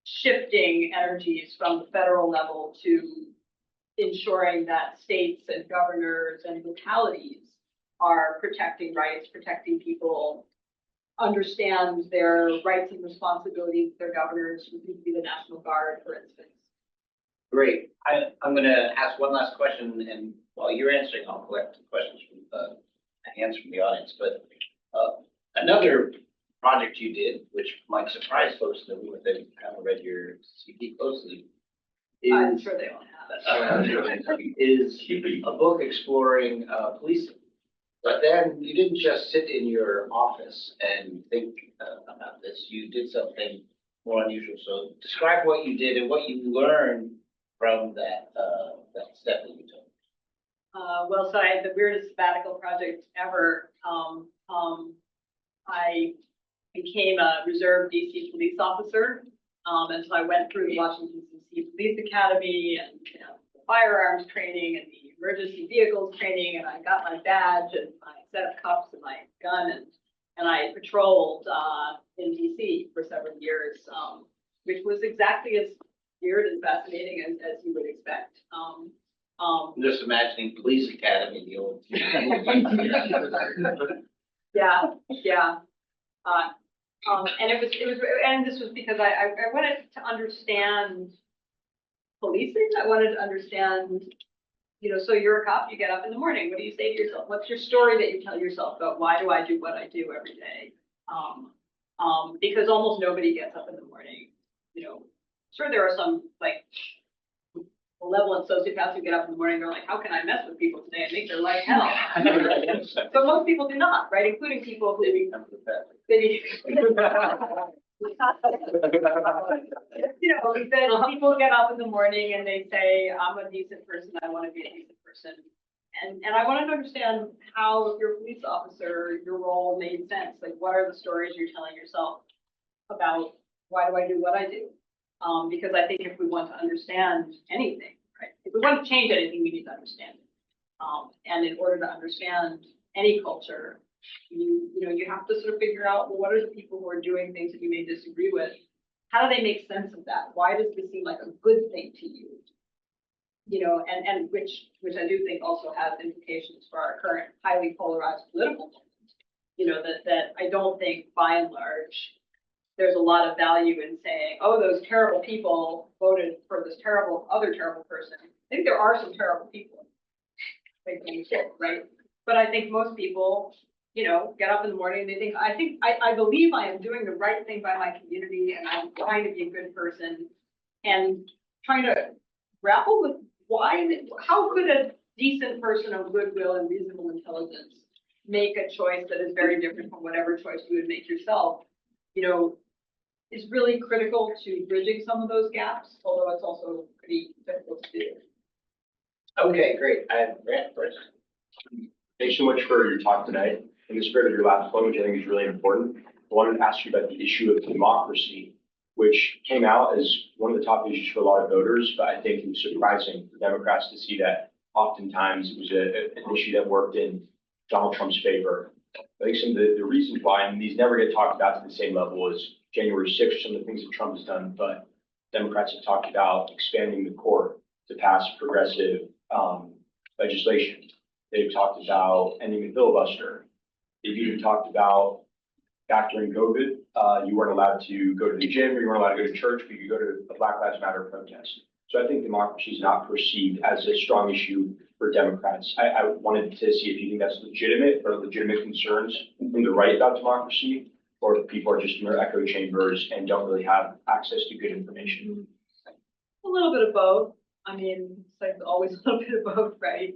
shifting energies from the federal level to ensuring that states and governors and localities are protecting rights, protecting people, understand their rights and responsibilities, their governors, who could be the National Guard, for instance. Great. I'm going to ask one last question, and while you're answering, I'll collect questions from hands from the audience. But another project you did, which might surprise folks in the room if they haven't read your CV closely, is I'm sure they don't have it. Is a book exploring policing. But then you didn't just sit in your office and think about this. You did something more unusual. So describe what you did and what you learned from that step that you took. Well, so I had the weirdest sabbatical project ever. I became a reserve DC police officer. And so I went through the Washington DC Police Academy and, you know, the firearms training and the emergency vehicles training, and I got my badge and my set of cuffs and my gun, and I patrolled in DC for several years, which was exactly as weird and fascinating as you would expect. I'm just imagining police academy, the old. Yeah. And it was, and this was because I wanted to understand policing. I wanted to understand, you know, so you're a cop, you get up in the morning. What do you say to yourself? What's your story that you tell yourself about why do I do what I do every day? Because almost nobody gets up in the morning. You know, sure, there are some like malevolent sociopaths who get up in the morning and they're like, how can I mess with people today and make their life hell? But most people do not, right? Including people who you know, that people get up in the morning and they say, I'm a decent person, I want to be a decent person. And I wanted to understand how, if you're a police officer, your role made sense. Like, what are the stories you're telling yourself about why do I do what I do? Because I think if we want to understand anything, right, if we want to change anything, we need to understand it. And in order to understand any culture, you have to sort of figure out, well, what are the people who are doing things that you may disagree with? How do they make sense of that? Why does this seem like a good thing to you? And which I do think also has implications for our current highly polarized political moment. That I don't think by and large, there's a lot of value in saying, oh, those terrible people voted for this other terrible person. I think there are some terrible people, right? But I think most people, get up in the morning and they think, I believe I am doing the right thing by my community and I'm trying to be a good person and trying to grapple with how could a decent person of goodwill and reasonable intelligence make a choice that is very different from whatever choice you would make yourself, is really critical to bridging some of those gaps, although it's also pretty difficult to do. Okay, great. I have Grant first. Thanks so much for your talk tonight. In the spirit of your last point, which I think is really important, I wanted to ask you about the issue of democracy, which came out as one of the top issues for a lot of voters, but I think it was surprising for Democrats to see that oftentimes it was an issue that worked in Donald Trump's favor. I think some of the reasons why, and these never get talked about to the same level as January 6th, some of the things that Trump has done, but Democrats have talked about expanding the court to pass progressive legislation. They've talked about ending the filibuster. They've even talked about back during COVID, you weren't allowed to go to the gym, or you weren't allowed to go to church, but you could go to a Black Lives Matter protest. So I think democracy is not perceived as a strong issue for Democrats. I wanted to see if you think that's legitimate or legitimate concerns from the right about democracy, or if people are just in their echo chambers and don't really have access to good information. A little bit of both. I mean, it's like always a little bit of both, right?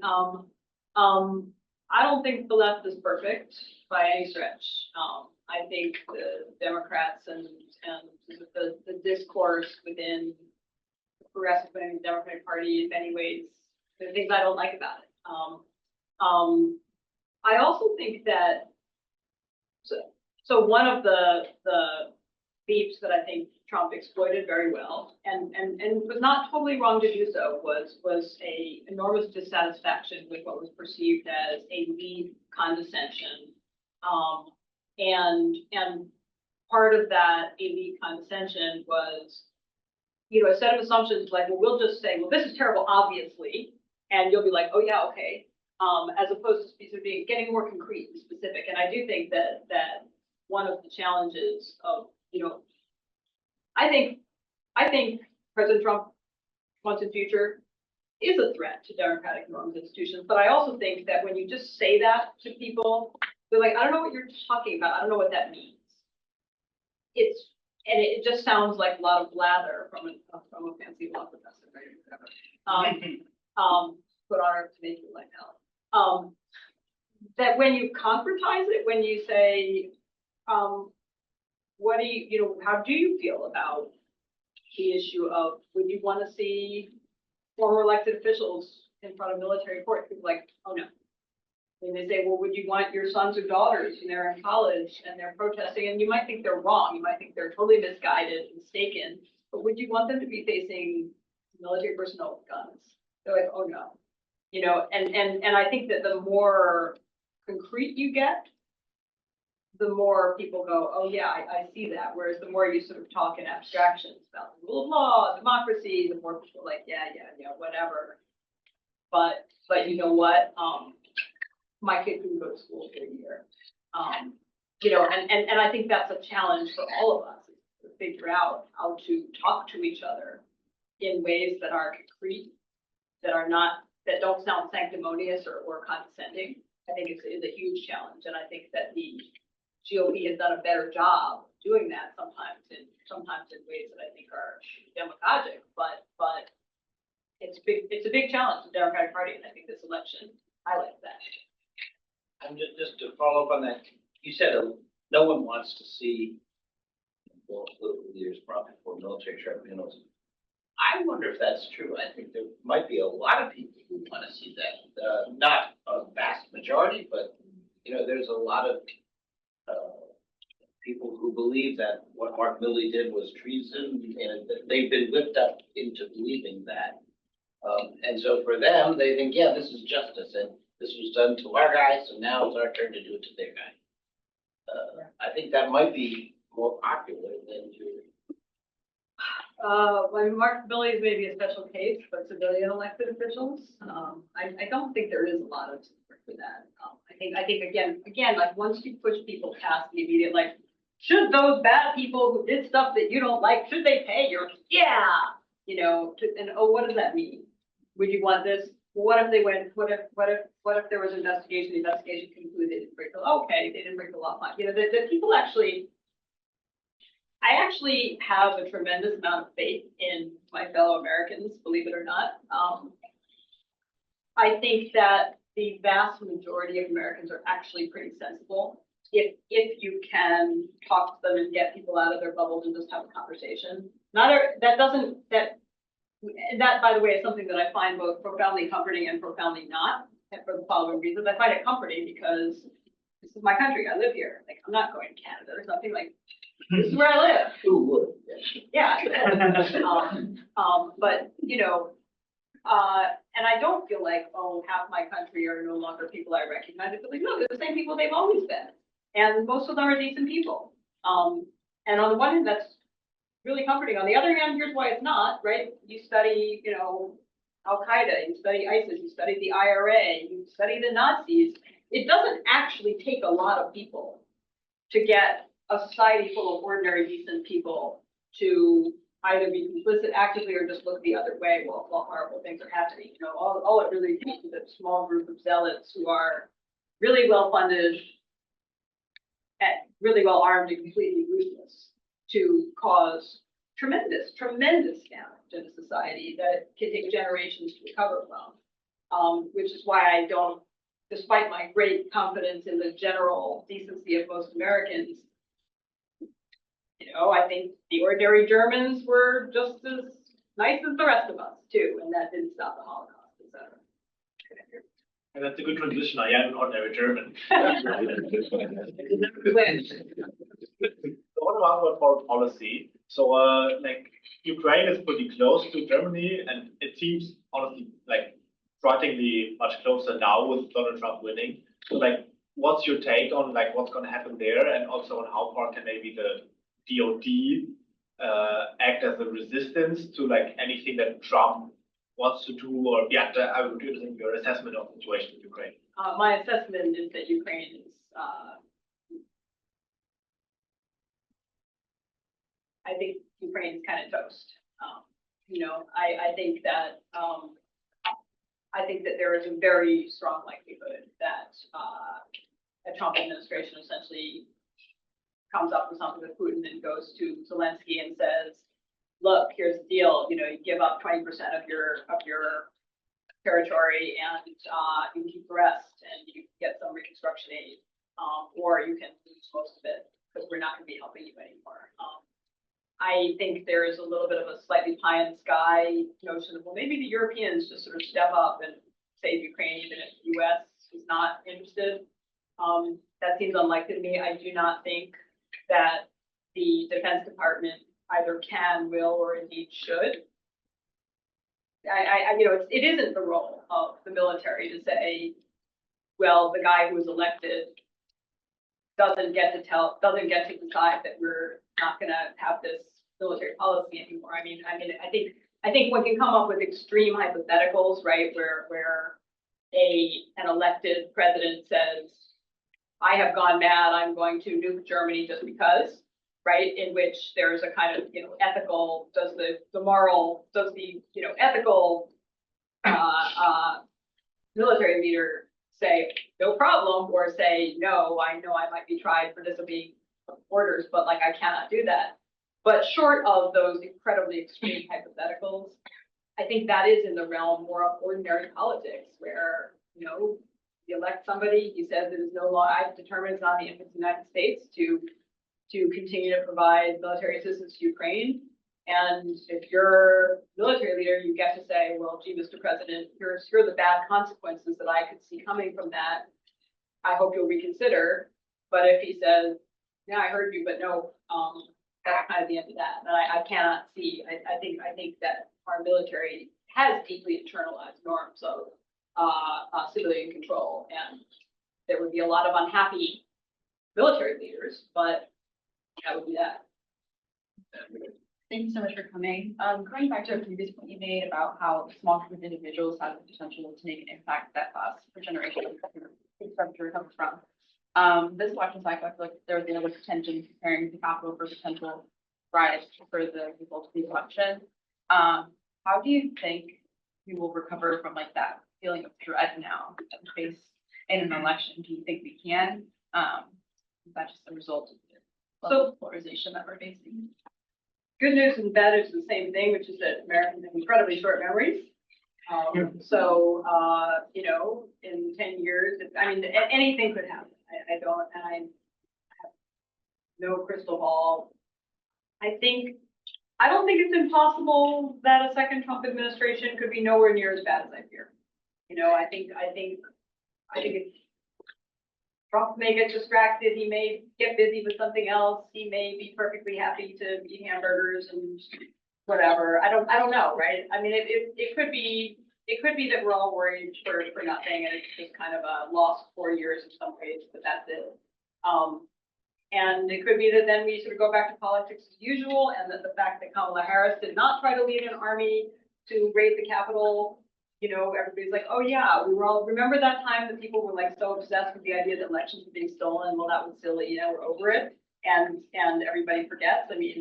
I don't think the left is perfect by any stretch. I think the Democrats and the discourse within the progressive within the Democratic Party in many ways, there are things I don't like about it. I also think that so one of the beefs that I think Trump exploited very well and was not totally wrong to do so was a enormous dissatisfaction with what was perceived as elite condescension. And part of that elite condescension was, a set of assumptions like, well, we'll just say, well, this is terrible, obviously, and you'll be like, oh yeah, okay. As opposed to sort of getting more concrete and specific. And I do think that one of the challenges of, I think President Trump once in future is a threat to democratic norms and institutions. But I also think that when you just say that to people, they're like, I don't know what you're talking about. I don't know what that means. It just sounds like a lot of blather from a fancy law professor, right? Whatever. Put on earth to make you like hell. That when you concretize it, when you say, what do how do you feel about the issue of, would you want to see former elected officials in front of military court? People are like, oh no. And they say, well, would you want your sons or daughters, they're in college and they're protesting, and you might think they're wrong, you might think they're totally misguided, mistaken, but would you want them to be facing military personnel with guns? They're like, oh no. And I think that the more concrete you get, the more people go, oh yeah, I see that. Whereas the more you sort of talk in abstractions about the rule of law, democracy, the more people are like, yeah, whatever. But you know what? My kid couldn't go to school for a year. And I think that's a challenge for all of us, to figure out how to talk to each other in ways that are concrete, that don't sound sanctimonious or condescending. I think it's a huge challenge. And I think that the GOP has done a better job doing that sometimes in ways that I think are demagogic, but it's a big challenge to the Democratic Party, and I think this election highlights that. And just to follow up on that, you said no one wants to see political leaders probably for military tribunals. I wonder if that's true. I think there might be a lot of people who want to see that. Not a vast majority, but there's a lot of people who believe that what Mark Milley did was treason, and that they've been whipped up into believing that. And so for them, they think, yeah, this is justice, and this was done to our guy, so now it's our turn to do it to their guy. I think that might be more popular than to. Well, Mark Billy is maybe a special case, but civilian elected officials, I don't think there is a lot of support for that. I think again, like once you push people past the immediate, like, should those bad people who did stuff that you don't like, should they pay? You're, yeah, you know, and oh, what does that mean? Would you want this? What if they went, what if there was an investigation, the investigation concluded they didn't break the law? Okay, they didn't break the law, fine. You know, the people actually, I actually have a tremendous amount of faith in my fellow Americans, believe it or not. I think that the vast majority of Americans are actually pretty sensible if you can talk to them and get people out of their bubbles and just have a conversation. That, by the way, is something that I find both profoundly comforting and profoundly not, and for the following reasons. I find it comforting because this is my country. I live here. Like, I'm not going to Canada. There's nothing like, this is where I live. Who would? Yeah. But, you know, and I don't feel like, oh, half my country are no longer people I recognize. I feel like, no, they're the same people they've always been. And most of them are decent people. And on the one hand, that's really comforting. On the other hand, here's why it's not, right? You study, you know, Al-Qaeda, you study ISIS, you study the IRA, you study the Nazis. It doesn't actually take a lot of people to get a society full of ordinary, decent people to either be complicit actively or just look the other way while horrible things are happening. You know, all it really takes is a small group of zealots who are really well funded, and really well armed and completely ruthless to cause tremendous damage in a society that can take generations to recover from. Which is why I don't, despite my great confidence in the general decency of most Americans, you know, I think the ordinary Germans were just as nice as the rest of us too, and that didn't stop the Holocaust, et cetera. And that's a good transition. I am an ordinary German. So what about foreign policy? So, like, Ukraine is pretty close to Germany, and it seems honestly like frighteningly much closer now with Donald Trump winning. So, like, what's your take on like what's going to happen there, and also on how far can maybe the DOD act as a resistance to like anything that Trump wants to do, or yeah, I would be interested in your assessment of the situation in Ukraine. My assessment is that Ukraine is, I think Ukraine is kind of toast. You know, I think that there is a very strong likelihood that a Trump administration essentially comes up with something with Putin and goes to Zelensky and says, look, here's the deal, you know, you give up 20% of your territory and you can keep the rest and you get some reconstruction aid, or you can lose most of it because we're not going to be helping you anymore. I think there is a little bit of a slightly pie in the sky notion of, well, maybe the Europeans just sort of step up and save Ukraine, even if the US is not interested. That seems unlikely to me. I do not think that the Defense Department either can, will, or indeed should. You know, it isn't the role of the military to say, well, the guy who was elected doesn't get to decide that we're not going to have this military policy anymore. I think one can come up with extreme hypotheticals, right, where an elected president says, I have gone mad, I'm going to nuke Germany just because, right? In which there's a kind of, you know, ethical, does the ethical military leader say, no problem, or say, no, I know I might be tried for disobeying orders, but like, I cannot do that. But short of those incredibly extreme hypotheticals, I think that is in the realm more of ordinary politics where, you know, you elect somebody, he says it is no law, I've determined it's not in the interest of the United States to continue to provide military assistance to Ukraine. And if you're military leader, you get to say, well, gee, Mr. President, here are the bad consequences that I could see coming from that. I hope you'll reconsider. But if he says, yeah, I heard you, but no, that's kind of the end of that. And I cannot see, I think that our military has deeply internalized norms of, civilian control. And there would be a lot of unhappy military leaders, but that would be that. Thank you so much for coming. Going back to a previous point you made about how a small group of individuals have the potential to make an impact that lasts for generations to recover from. This election cycle, I feel like there was another tension preparing the Capitol for potential rise for the results of the election. How do you think we will recover from like that feeling of dread now that we face in an election? Do you think we can? Is that just a result of the level of polarization that we're facing? Good news and bad news is the same thing, which is that Americans have incredibly short memories. So, you know, in 10 years, I mean, anything could happen. I don't have no crystal ball. I don't think it's impossible that a second Trump administration could be nowhere near as bad as I fear. You know, I think it's, Trump may get distracted, he may get busy with something else, he may be perfectly happy to eat hamburgers and whatever. I don't know, right? I mean, it could be that we're all worried for nothing, and it's just kind of a lost 4 years in some ways, but that's it. And it could be that then we sort of go back to politics as usual, and that the fact that Kamala Harris did not try to lead an army to raid the Capitol, you know, everybody's like, oh yeah, we were all, remember that time that people were like so obsessed with the idea that elections were being stolen? Well, that was silly, you know, we're over it. And everybody forgets. I mean,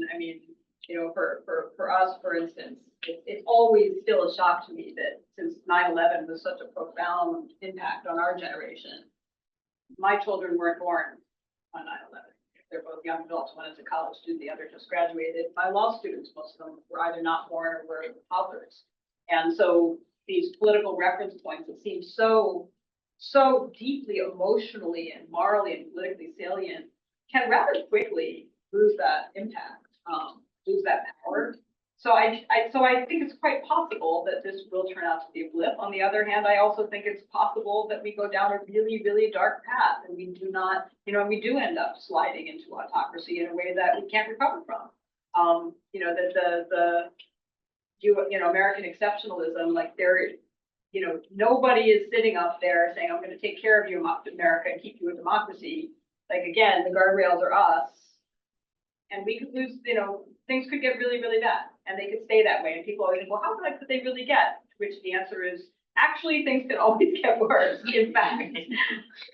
you know, for us, for instance, it's always still a shock to me that since 9/11 was such a profound impact on our generation, my children weren't born on 9/11. They're both young adults. One is a college student, the other just graduated. My law students, most of them were either not born or were toddlers. And so these political reference points that seem so deeply emotionally and morally and politically salient can rather quickly lose that impact, lose that power. So I think it's quite possible that this will turn out to be a blip. On the other hand, I also think it's possible that we go down a really, really dark path and we do not, you know, and we do end up sliding into autocracy in a way that we can't recover from. You know, that you know, American exceptionalism, like you know, nobody is sitting up there saying, I'm going to take care of you, America, and keep you a democracy. Like, again, the guardrails are us. And we could lose, you know, things could get really, really bad. And they could stay that way. And people always think, well, how bad could they really get? Which the answer is, actually, things can always get worse, in fact.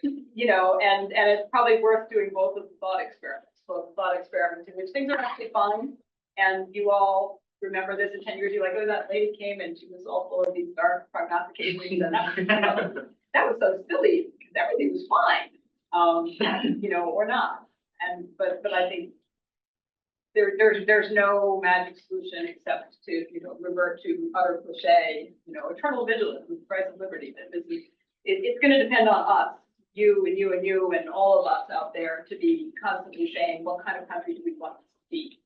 You know, and it's probably worth doing both of the thought experiments in which things are actually fine. And you all remember this in 10 years, you're like, oh, that lady came and she was all full of these dark prognostications. And that, you know, that was so silly because everything was fine, you know, or not. And but I think there's no magic solution except to, you know, revert to utter cliche, you know, eternal vigilance is the price of liberty. That this is, it's going to depend on us, you and you and you and all of us out there to be constantly saying, what kind of country do we want to be?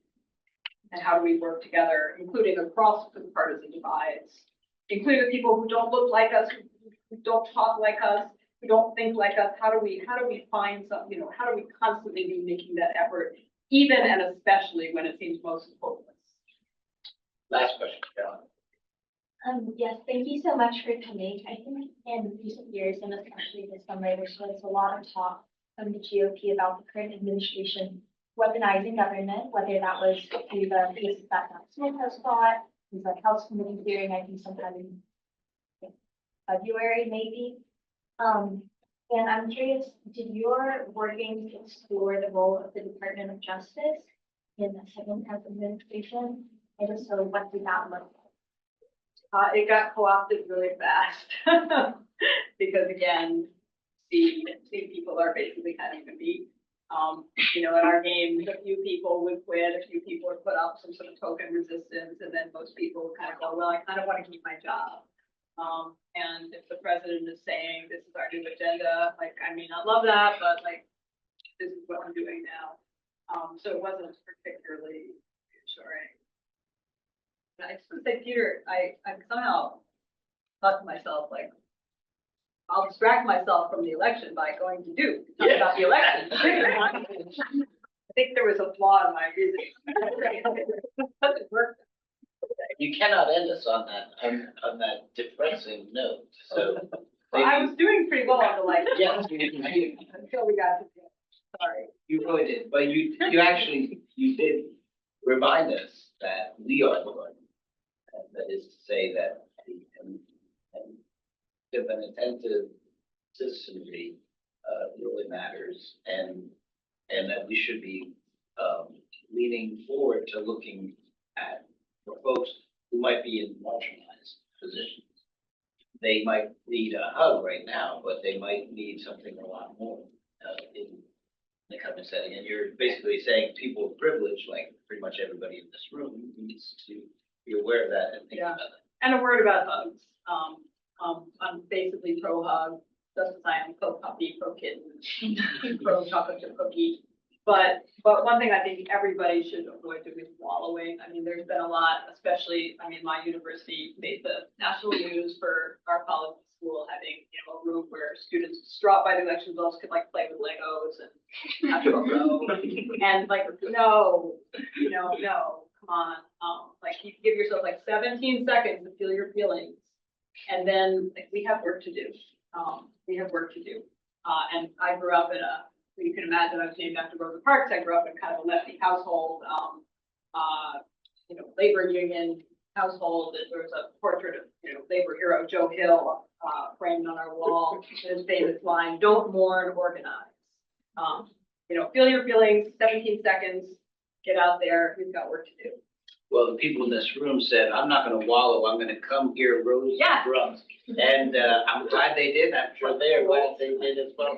And how do we work together, including across the partisan divides, including the people who don't look like us, who don't talk like us, who don't think like us. How do we find some, you know, how do we constantly be making that effort, even and especially when it seems most hopeless? Last question, Carolyn. Yes, thank you so much for coming. I think in recent years, and especially this summer, there's been a lot of talk from the GOP about the current administration weaponizing government, whether that was through the cases that Matt Smith has brought, things like House Committee hearing, I think sometime in February, maybe. And I'm curious, did your workings explore the role of the Department of Justice in the second Trump administration? And if so, what did that look like? It got co-opted really fast because again, the people are basically kind of even beat. You know, in our game, a few people would quit, a few people would put up some sort of token resistance, and then most people would kind of go, well, I kind of want to keep my job. And if the president is saying this is our new agenda, like, I may not love that, but like, this is what I'm doing now. So it wasn't particularly reassuring. I just want to say, Peter, I somehow thought to myself, like, I'll distract myself from the election by going to talk about the election. think there was a flaw in my reasoning. Doesn't work. You cannot end us on that depressing note, so. Well, I was doing pretty well on the like. Yes, Until we got to the, sorry. you really did, but you actually, you did remind us that we are the one. And that is to say that, and give an attentive citizenry, really matters, and that we should be, leaning forward to looking at, for folks who might be in marginalized positions. They might need a hug right now, but they might need something a lot more, in the current setting. And you're basically saying people of privilege, like pretty much everybody in this room, needs to be aware of that and think Yeah. about it. And a word about hugs. I'm basically pro hug, just as I am pro puppy, pro kitten, pro chocolate chip cookie. But one thing I think everybody should avoid doing is wallowing. I mean, there's been a lot, especially, I mean, my university made the national news for our college and school having, a room where students distraught by the election results could like play with Legos and have a row. And like, no, come on. Like you give yourself like 17 seconds to feel your feelings. And then like, we have work to do. And I grew up in you can imagine I was named after Rosa Parks. I grew up in kind of a lefty household, labor union household. There was a portrait of, labor hero Joe Hill framed on our wall. His famous line, "Don't mourn, organize." Feel your feelings, 17 seconds, get out there. We've got work to do. Well, the people in this room said, I'm not gonna wallow, I'm gonna come hear Rosa Yeah. Brooks. And, I'm glad they did, I'm sure they're glad they did as well.